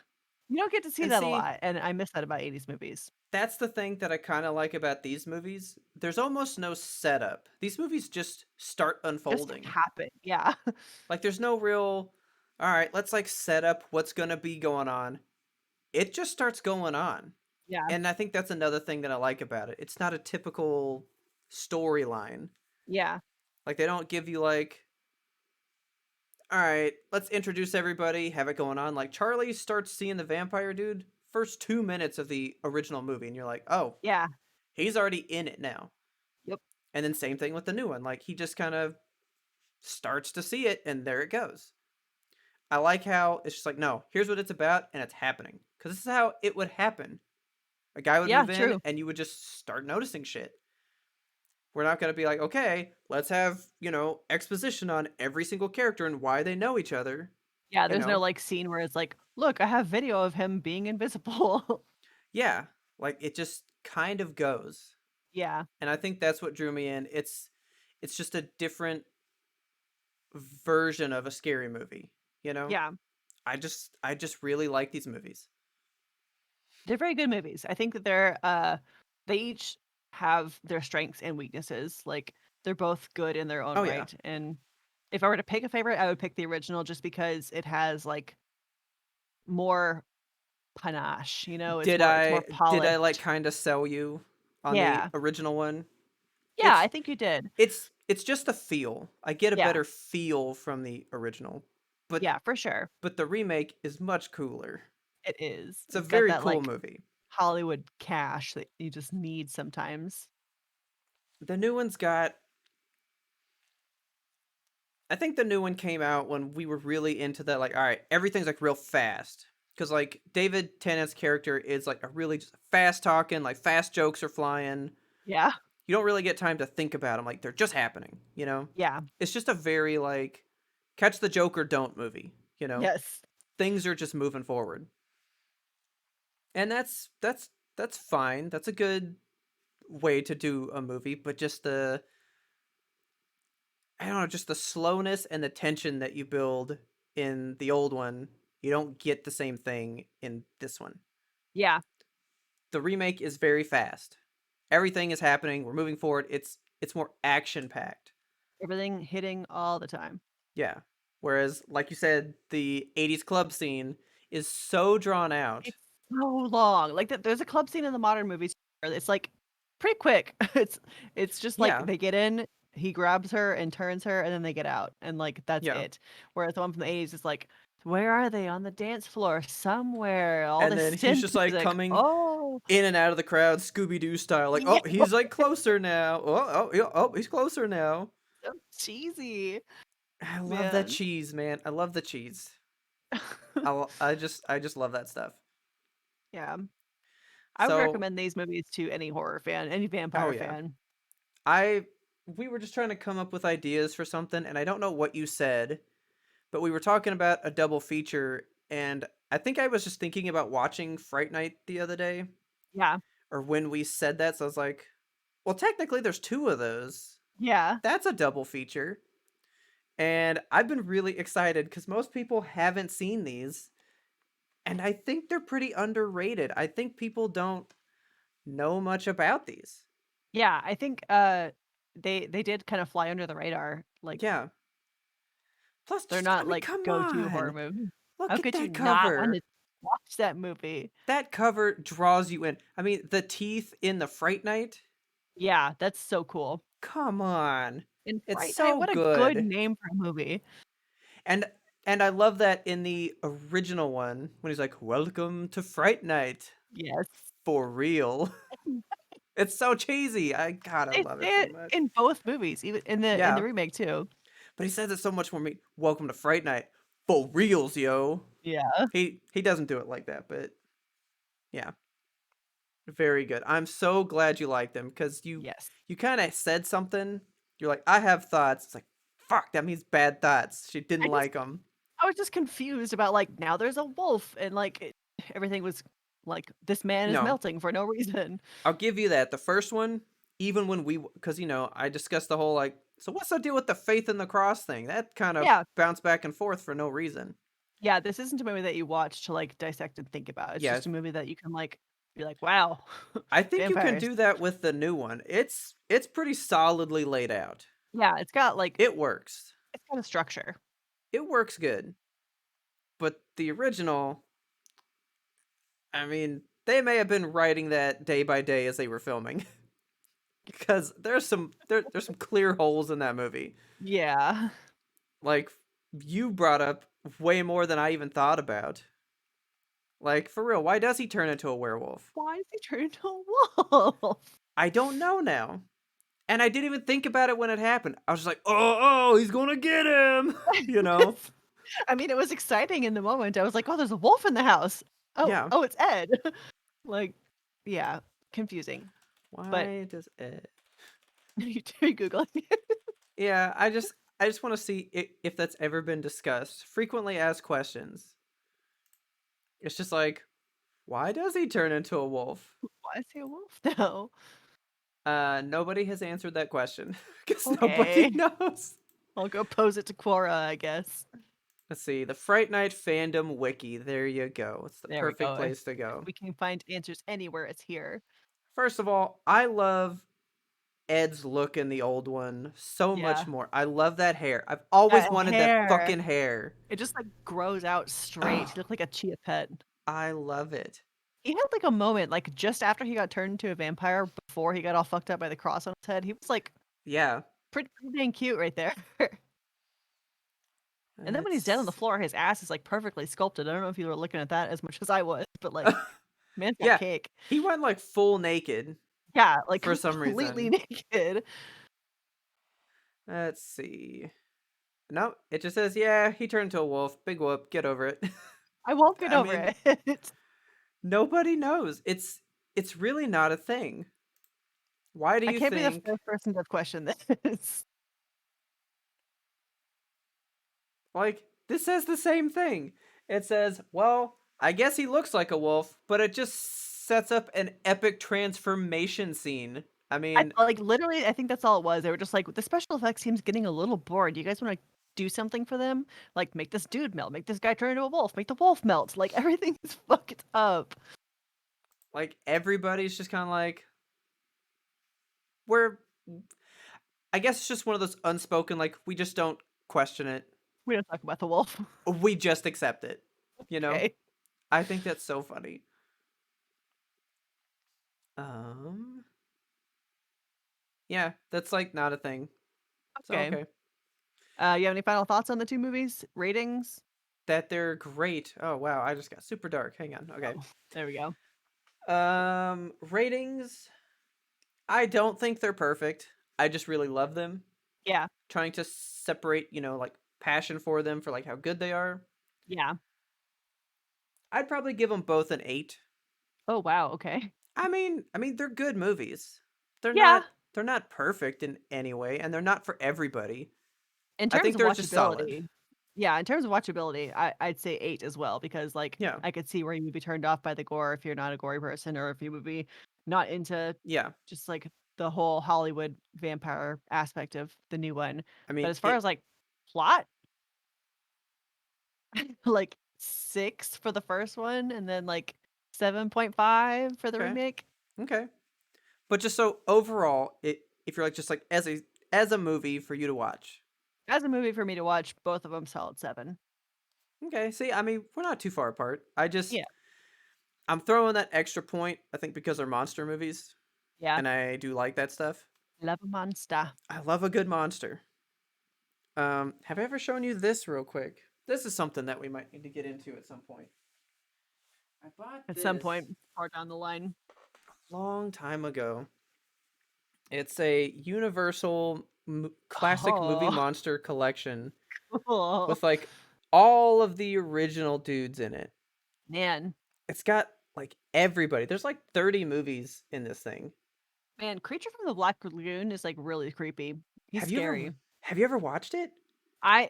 you don't get to see And that a see, lot, and I miss that about 80s movies. that's the thing that I kind of like about these movies. There's almost no setup. These movies just start Just unfolding. happen. Yeah. Like there's no real. all right, let's like set up what's gonna be going on. It just starts going on. Yeah. And I think that's another thing that I like about it. It's not a typical storyline. Yeah. Like they don't give you like, all right, let's introduce everybody, have it going on. Like Charlie starts seeing the vampire dude first 2 minutes of the original movie, and you're like, oh, Yeah. he's already in it now. Yep. And then same thing with the new one. Like he just kind of starts to see it, and there it goes. I like how it's just like, no, here's what it's about, and it's happening. Because this is how it would happen. A guy would Yeah, move in, true. and you would just start noticing shit. We're not going to be like, okay, let's have, exposition on every single character and why they know each other. Yeah, You there's no, know, like, scene where it's like, "Look, I have video of him being invisible." yeah, like it just kind of goes. Yeah. And I think that's what drew me in. It's just a different version of a scary movie, you know? Yeah. I just really like these movies. They're very good movies. I think that they each have their strengths and weaknesses. Like, they're both good in their own Oh yeah. right, and if I were to pick a favorite, I would pick the original just because it has, like, more panache, it's more Did I like polished. kind of sell you on the Yeah. original one? Yeah, I It's think you did. it's just a feel. I get a Yeah. better feel from the original. But Yeah, for sure. but the remake is much cooler. It is. It's a It's got very that, cool like, movie. Hollywood cash that you just need sometimes. The new one's got I think the new one came out when we were really into that like all right, everything's like real fast. Cuz like David Tennant's character is like a really just fast talking, like fast jokes are flying. Yeah. You don't really get time to think about them like they're just happening. Yeah. It's just a very like catch the joke or don't movie. Yes. Things are just moving forward. And that's fine. That's a good way to do a movie, but just the I don't know, just the slowness and the tension that you build in the old one, you don't get the same thing in this one. Yeah. The remake is very fast. Everything is happening. We're moving forward. It's more action packed. Everything hitting all the time. Yeah. Whereas, like you said, the '80s club scene is so drawn out. It's so long. Like, there's a club scene in the modern movies where it's, like, pretty quick. It's just, like, Yeah, they get in, he grabs her and turns her, and then they get out, and, like, that's yeah. it. Whereas the one from the '80s is like, "Where are they? On the dance floor somewhere." All And this then he's synth just like music. coming Oh. in and out of the crowd, Scooby Doo style. Like, Yeah. oh, he's like closer now. Oh, he's closer now. So cheesy, I love that man. cheese, man. I love the cheese. I just love that stuff. Yeah. I would So, recommend these movies to any horror fan, any oh vampire yeah, fan. I we were just trying to come up with ideas for something, and I don't know what you said, but we were talking about a double feature, and I think I was just thinking about watching Fright Night the other day, Yeah. or when we said that. So I was like, well, technically, there's two of those. Yeah. That's a double feature. And I've been really excited because most people haven't seen these. And I think they're pretty underrated. I think people don't know much about these. Yeah, I think, they did kind of fly under the radar, like, Yeah. Plus, they're just, I not, mean, like, come go-to horror on. movies. How Look at could you that not want cover. to watch that movie? That cover draws you in. I mean, the teeth in the Fright Night. Yeah, that's so cool. Come on. And It's Fright Night, so what a good good. name for a movie. And I love that in the original one when he's like, "Welcome to Fright Night." Yes. For real. It's so cheesy. I They love it say so it much. in both movies, even in the Yeah, remake too. but he says it so much more me. Welcome to Fright Night. For reals, yo. Yeah. He doesn't do it like that, but yeah, very good. I'm so glad you liked them because Yes. you kind of said something. You're like, I have thoughts. It's like, fuck, that means bad thoughts. She didn't I just like them. I was just confused about, like, now there's a wolf and, like, everything was like, this man is No, melting for no reason. I'll give you that. The first one, even when because I discussed the whole like, so what's the deal with the faith in the cross thing? That kind of Yeah. bounced back and forth for no reason. Yeah, this isn't a movie that you watch to, like, dissect and think about. It's Yeah, just a movie that you can, like, be like, "Wow, I think you can vampires." do that with the new one. It's pretty solidly laid out. Yeah, it's got, like It works. it's got a structure. It works good. But the original, I mean, they may have been writing that day by day as they were filming. Because there's some clear holes in that movie. Yeah. Like you brought up way more than I even thought about. Like for real, why does he turn into a werewolf? Why does he turn into a wolf? I don't know now. And I didn't even think about it when it happened. I was just like, oh, he's gonna get him, you know? I mean, it was exciting in the moment. I was like, "Oh, there's a wolf in the house. Oh, Yeah. oh, it's Ed." Like, yeah, confusing. But Why does it? you Googling it. Yeah, I just want to see if that's ever been discussed. Frequently asked questions. It's just like, why does he turn into a wolf? Why is he a wolf now? Nobody has answered that question because nobody Okay. knows. I'll go pose it to Quora, I guess. Let's see, the Fright Night fandom wiki. There you go. It's the There we perfect go. place to If go. we can find answers anywhere, it's here. First of all, I love Ed's look in the old one so Yeah. much more. I love that hair. I've always That wanted that hair. fucking hair. It just like grows out straight. Oh, He looked like a chia pet. I love it. He had like a moment, like just after he got turned into a vampire, before he got all fucked up by the cross on his head. He was like Yeah. pretty dang cute right there. And then when he's dead on the It's floor, his ass is like perfectly sculpted. I don't know if you were looking at that as much as I was, but like, man's got yeah. cake. He went like full naked Yeah, like for some completely reason. naked. Let's see. No, it just says, yeah, he turned into a wolf. Big whoop. Get over it. I won't get I over mean, it. nobody knows. It's really not a thing. Why do I you can't be the think first person to question this. like this says the same thing? It says, well, I guess he looks like a wolf, but it just sets up an epic transformation scene. I I mean, like literally, I think that's all it was. They were just like, the special effects team's getting a little bored. You guys want to do something for them? Like, make this dude melt, make this guy turn into a wolf, make the wolf melt. Like, everything is fucked up. like everybody's just kind of like we're I guess it's just one of those unspoken like we just don't question it. We don't talk about the wolf. We just accept it. You know? Okay. I think that's so funny. Um Yeah, that's like not a thing. So Okay. okay. You have any final thoughts on the two movies? Ratings? That they're great. Oh wow, I just got super dark. Hang on. Okay. Oh, there we go. Ratings. I don't think they're perfect. I just really love them. Yeah. Trying to separate, like passion for them for like how good they are. Yeah. I'd probably give them both an 8. Oh, wow. Okay. I mean they're good movies. They're Yeah. not they're not perfect in any way and they're not for everybody. In I terms think of they're just solid. watchability, yeah, in terms of watchability, I'd say 8 as well because, like, Yeah. I could see where you would be turned off by the gore if you're not a gory person or if you would be not into Yeah. just, like, the whole Hollywood vampire aspect of the new one. I But mean as far it as, like, plot, like, 6 for the first one and then, like, 7.5 for the okay. remake. Okay. But just so overall, if you're like just like as a movie for you to watch. As a movie for me to watch, both of them solid 7. Okay, see, I mean, we're not too far apart. Yeah. I'm throwing that extra point, I think because they're monster movies, Yeah. and I do like that stuff. Love a monster. I love a good monster. Have I ever shown you this real quick? This is something that we might need to get into at some point. I bought At some this point far down the line. a long time ago. It's a Universal classic movie Oh, monster collection cool. with like all of the original dudes in it. Man. It's got like everybody. There's like 30 movies in this thing. Man, Creature from the Black Lagoon is, like, really creepy. He's Have you scary. ever have you ever watched it?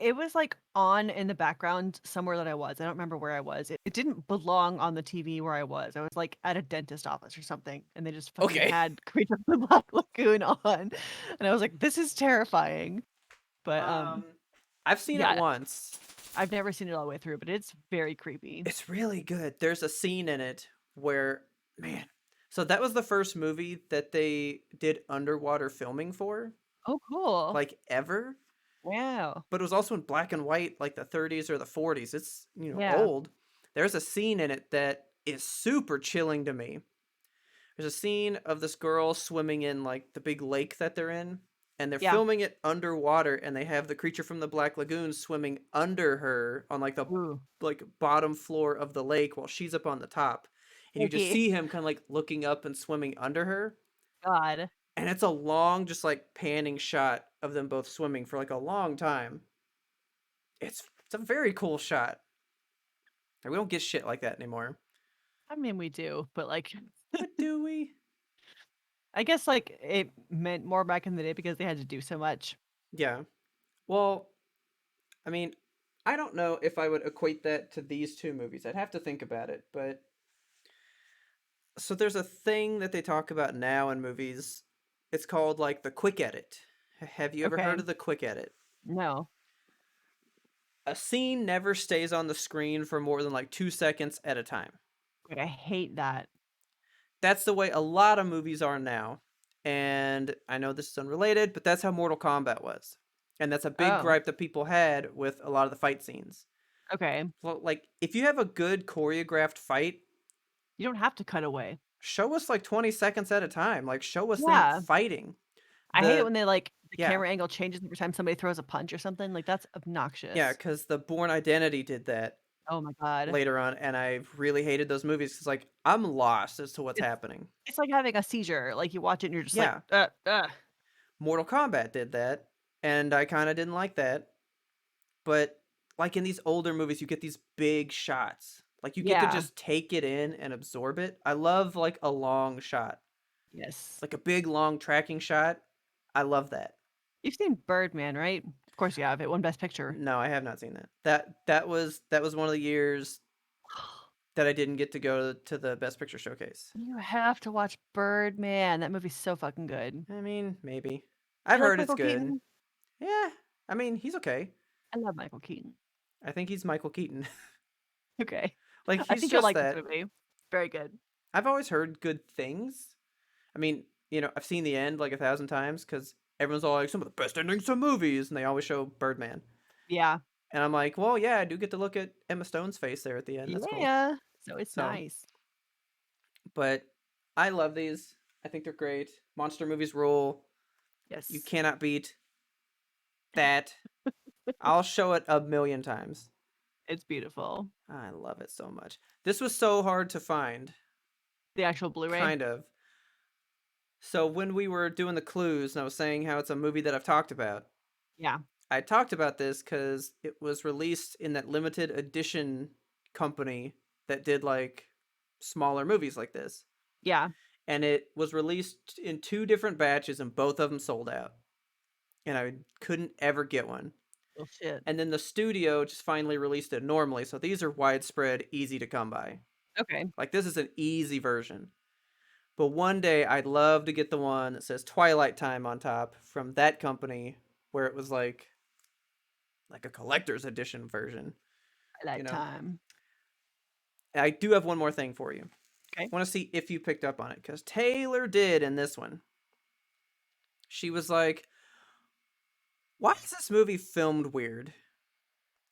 It was, like, on in the background somewhere that I was. I don't remember where I was. It didn't belong on the TV where I was. I was, like, at a dentist office or something, and they just fucking Okay. had Creature from the Black Lagoon on, and I was like, "This is terrifying." But, Um I've seen it yeah, once. I've never seen it all the way through, but it's very creepy. It's really good. There's a scene in it where man. So that was the first movie that they did underwater filming for, Oh, cool. like ever. Wow. but it was also in black and white, like the 30s or the 40s. It's, Yeah. old. There's a scene in it that is super chilling to me. There's a scene of this girl swimming in like the big lake that they're in, and they're Yeah. filming it underwater, and they have the creature from the Black Lagoon swimming under her on like the Ooh. bottom floor of the lake while she's up on the top. And you just Okay. see him kind of like looking up and swimming under her. God. And it's a long, just like panning shot of them both swimming for like a long time. It's a very cool shot. Like, we don't get shit like that anymore. I mean, we do, but like, But do we? I guess like it meant more back in the day because they had to do so much. Yeah. Well, I mean, I don't know if I would equate that to these two movies. I'd have to think about it. But so there's a thing that they talk about now in movies. It's called like the quick edit. Have you ever Okay. heard of the quick edit? No. A scene never stays on the screen for more than like 2 seconds at a time. Like, I hate that. That's the way a lot of movies are now. And I know this is unrelated, but that's how Mortal Kombat was. And that's a big Oh, gripe that people had with a lot of the fight scenes. okay. Well, like, if you have a good choreographed fight, You don't have to cut away. show us like 20 seconds at a time. Like, show us them Yeah. fighting. I hate it The, when they like the yeah, camera angle changes every time somebody throws a punch or something. Like that's yeah, obnoxious. because the Born Identity did that Oh my god. later on, and I really hated those movies because, like, I'm lost as to what's It's happening. it's like having a seizure. Like you watch it and you're just like, Yeah, uh. Mortal Kombat did that, and I kind of didn't like that. But like in these older movies, you get these big shots. Like you get to Yeah. just take it in and absorb it. I love like a long shot, Yes. like a big long tracking shot. I love that. You've seen Birdman, right? Of course you have. It won Best Picture. No, I have not seen that. That was one of the years that I didn't get to go to the Best Picture showcase. You have to watch Birdman. That movie's so fucking good. I mean, maybe. Do I've you like heard it's Michael good. Keaton? Yeah, I mean, he's okay. I love Michael Keaton. I think he's Michael Keaton. Okay. Like I he's think you'll just like this that. movie. Very good. I've always heard good things. I mean, I've seen the end like 1,000 times because everyone's all like, some of the best endings to movies, and they always show Birdman. Yeah. And I'm like, well, yeah, I do get to look at Emma Stone's face there at the end. That's cool. Yeah. So it's So, nice. but I love these. I think they're great. Monster movies rule. Yes. You cannot beat that. I'll show it a million times. It's beautiful. I love it so much. This was so hard to find, The actual Blu-ray. kind of. So when we were doing the clues, and I was saying how it's a movie that I've talked about, Yeah. I talked about this because it was released in that limited edition company that did like smaller movies like this. Yeah. And it was released in 2 different batches, and both of them sold out. And I couldn't ever get one. Well, shit. And then the studio just finally released it normally. So these are widespread, easy to come by. Okay. Like, this is an easy version. But one day I'd love to get the one that says Twilight Time on top from that company, where it was like a collector's edition version. I like You know. time. I do have one more thing for you. Okay. I want to see if you picked up on it, because Taylor did in this one. She was like, why is this movie filmed weird?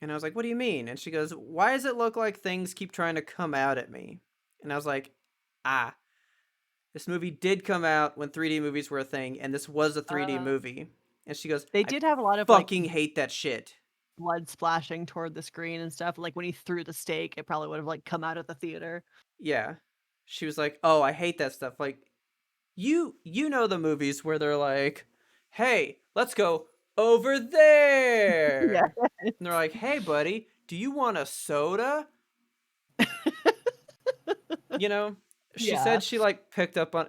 And I was like, what do you mean? And she goes, why does it look like things keep trying to come out at me? And I was like, this movie did come out when 3D movies were a thing, and this was a 3D movie. And she goes, They I did have a lot of like fucking hate that shit. blood splashing toward the screen and stuff. Like when he threw the steak, it probably would have like come out of the theater. Yeah. She was like, oh, I hate that stuff. Like, you know the movies where they're like, hey, let's go over there. Yeah. And they're like, hey, buddy, do you want a soda? She Yeah. said she like picked up on.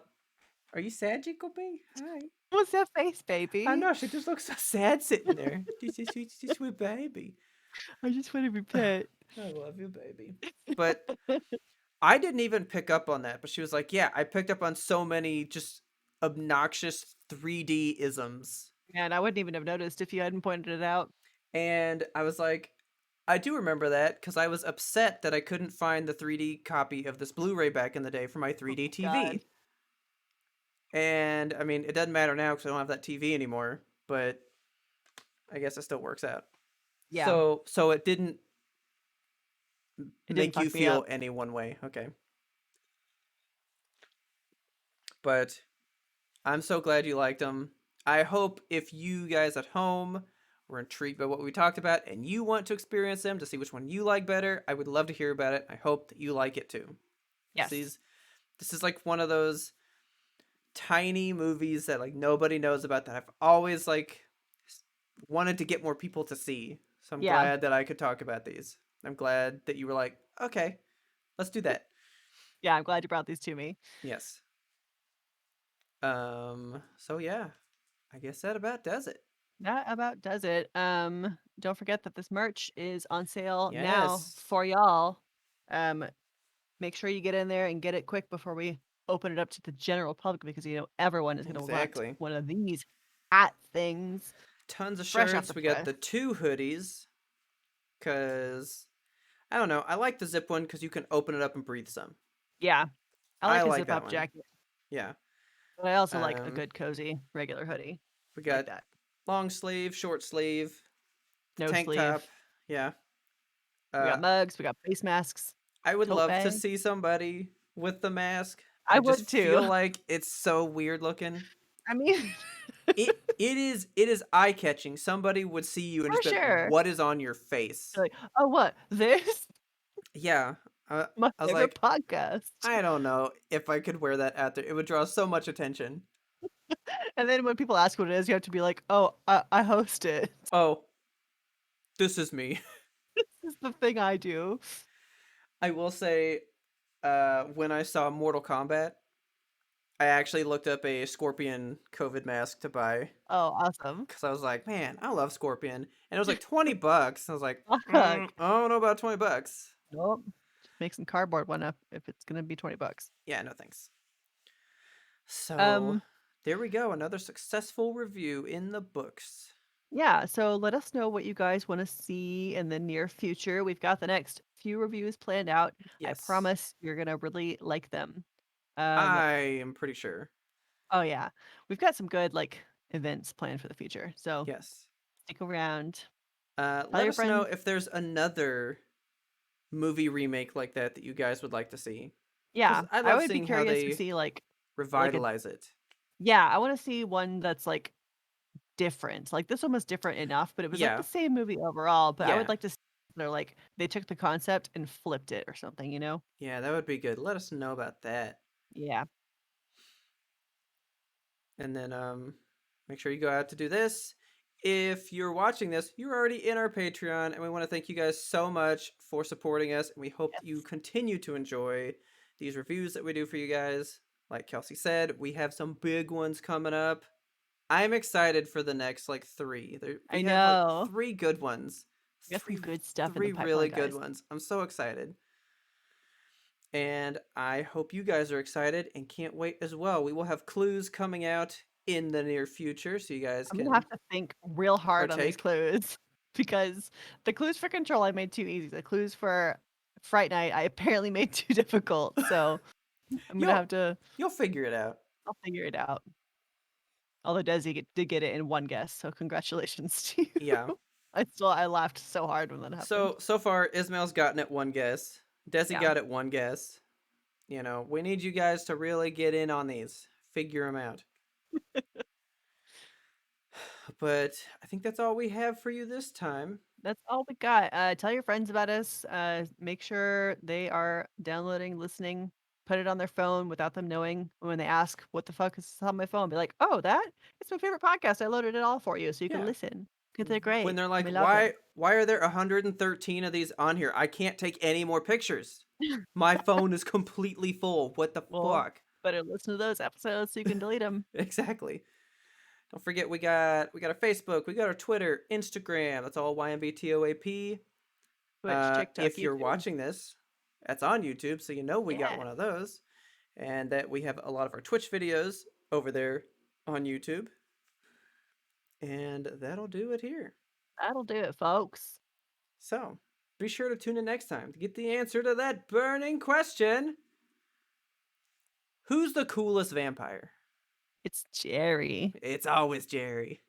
Are you sad, Jacoby? Hi. What's that face, baby? I know, she just looks so sad sitting there. She's a sweet baby. I just want to be pet. I love you, baby. But I didn't even pick up on that. But she was like, yeah, I picked up on so many just obnoxious 3D isms. Man, I wouldn't even have noticed if you hadn't pointed it out. And I was like, I do remember that because I was upset that I couldn't find the 3D copy of this Blu-ray back in the day for my 3D TV. God. And I mean, it doesn't matter now because I don't have that TV anymore. But I guess it still works out. Yeah, So it didn't it didn't make you fuck me feel up. any one way. Okay. But I'm so glad you liked them. I hope if you guys at home were intrigued by what we talked about and you want to experience them to see which one you like better, I would love to hear about it. I hope that you like it too. Yes. This is like one of those tiny movies that like nobody knows about that I've always like wanted to get more people to see. So I'm Yeah. glad that I could talk about these. I'm glad that you were like, okay, let's do that. Yeah, I'm glad you brought these to me. Yes. So yeah, I guess that about does it. That about does it. Don't forget that this merch is on sale now Yes. for y'all. Um, make sure you get in there and get it quick before we open it up to the general public because everyone is gonna want Exactly. one of these hat things Tons of fresh off the shirts. We got press. the 2 hoodies cuz I don't know. I like the zip one cuz you can open it up and breathe some. Yeah, I I like a like zip that up one. jacket, Yeah. but I also like a Um good cozy regular hoodie we like got that. long sleeve, short sleeve, the No tank top. sleeve. Yeah. We got Uh mugs. We got face masks, I would tote love to bags. see somebody with the mask. I I just would too. feel like it's so weird looking. I mean, It is eye catching. Somebody would see you and for just be like, sure. "What is on your face?" You're like, oh, what this? Yeah. My I was favorite like, podcast. I don't know if I could wear that out there. It would draw so much attention. And then when people ask what it is, you have to be like, "Oh, I host it. Oh, this is me. This is the thing I do." I will say, when I saw Mortal Kombat, I actually looked up a Scorpion COVID mask to buy Oh, awesome. because I was like, man, I love Scorpion, and it was like $20. I was like, Fuck. I don't know about $20. Nope. Just make some cardboard one up if it's gonna be $20. Yeah, no thanks. So Um, there we go, another successful review in the books. yeah, so let us know what you guys want to see in the near future. We've got the next few reviews planned out. I Yes, promise you're gonna really like them. Um, I am pretty sure. oh yeah. We've got some good events planned for the future. So Yes. stick around. Tell Let your us know friends. if there's another movie remake like that that you guys would like to see. Because Yeah, I I love would be seeing how curious to they see like a revitalize it. yeah, I want to see one that's different. Like this one was different enough, but it was like the Yeah, same movie overall. But I would yeah, like to see they're they took the concept and flipped it or something, yeah, that would be good. Let us know about that. Yeah. And then make sure you go out to do this. If you're watching this, you're already in our Patreon, and we want to thank you guys so much for supporting us. And we hope that you Yes. continue to enjoy these reviews that we do for you guys. Like Kelsey said, we have some big ones coming up. I'm excited for the next like 3. I We have like know. 3 good ones. We got some Three good stuff in the 3 pipeline, really good guys. ones. I'm so excited. And I hope you guys are excited and can't wait as well. We will have clues coming out in the near future so you guys I'm gonna can have to think real hard on these partake. clues because the clues for control I made too easy. The clues for Fright Night I apparently made too difficult. So I'm gonna You'll have to you'll figure it out. I'll figure it out. Although Desi did get it in one guess, so congratulations to you. Yeah. I laughed so hard when that happened. So far Ismail's gotten it one guess. Desi Yeah. got it one guess. We need you guys to really get in on these. Figure them out. But I think that's all we have for you this time. That's all we got. Tell your friends about us. Make sure they are downloading, listening, put it on their phone without them knowing. When they ask, "What the fuck is this on my phone?" Be like, "Oh, that? It's my favorite podcast. I loaded it all for you, so you can Yeah. listen. 'Cause they're When great. they're like, We love them." why are there 113 of these on here? I can't take any more pictures. My phone is completely full. What the Well, fuck? better listen to those episodes so you can delete them. Exactly. Don't forget we got our Facebook, we got our Twitter, Instagram. That's all YMBTOAP. Twitch, TikTok, If you're YouTube. watching this, that's on YouTube, so you know we got Yeah, one of those, and that we have a lot of our Twitch videos over there on YouTube. And that'll do it here. that'll do it, folks. So be sure to tune in next time to get the answer to that burning question: Who's the coolest vampire? It's Jerry. It's always Jerry.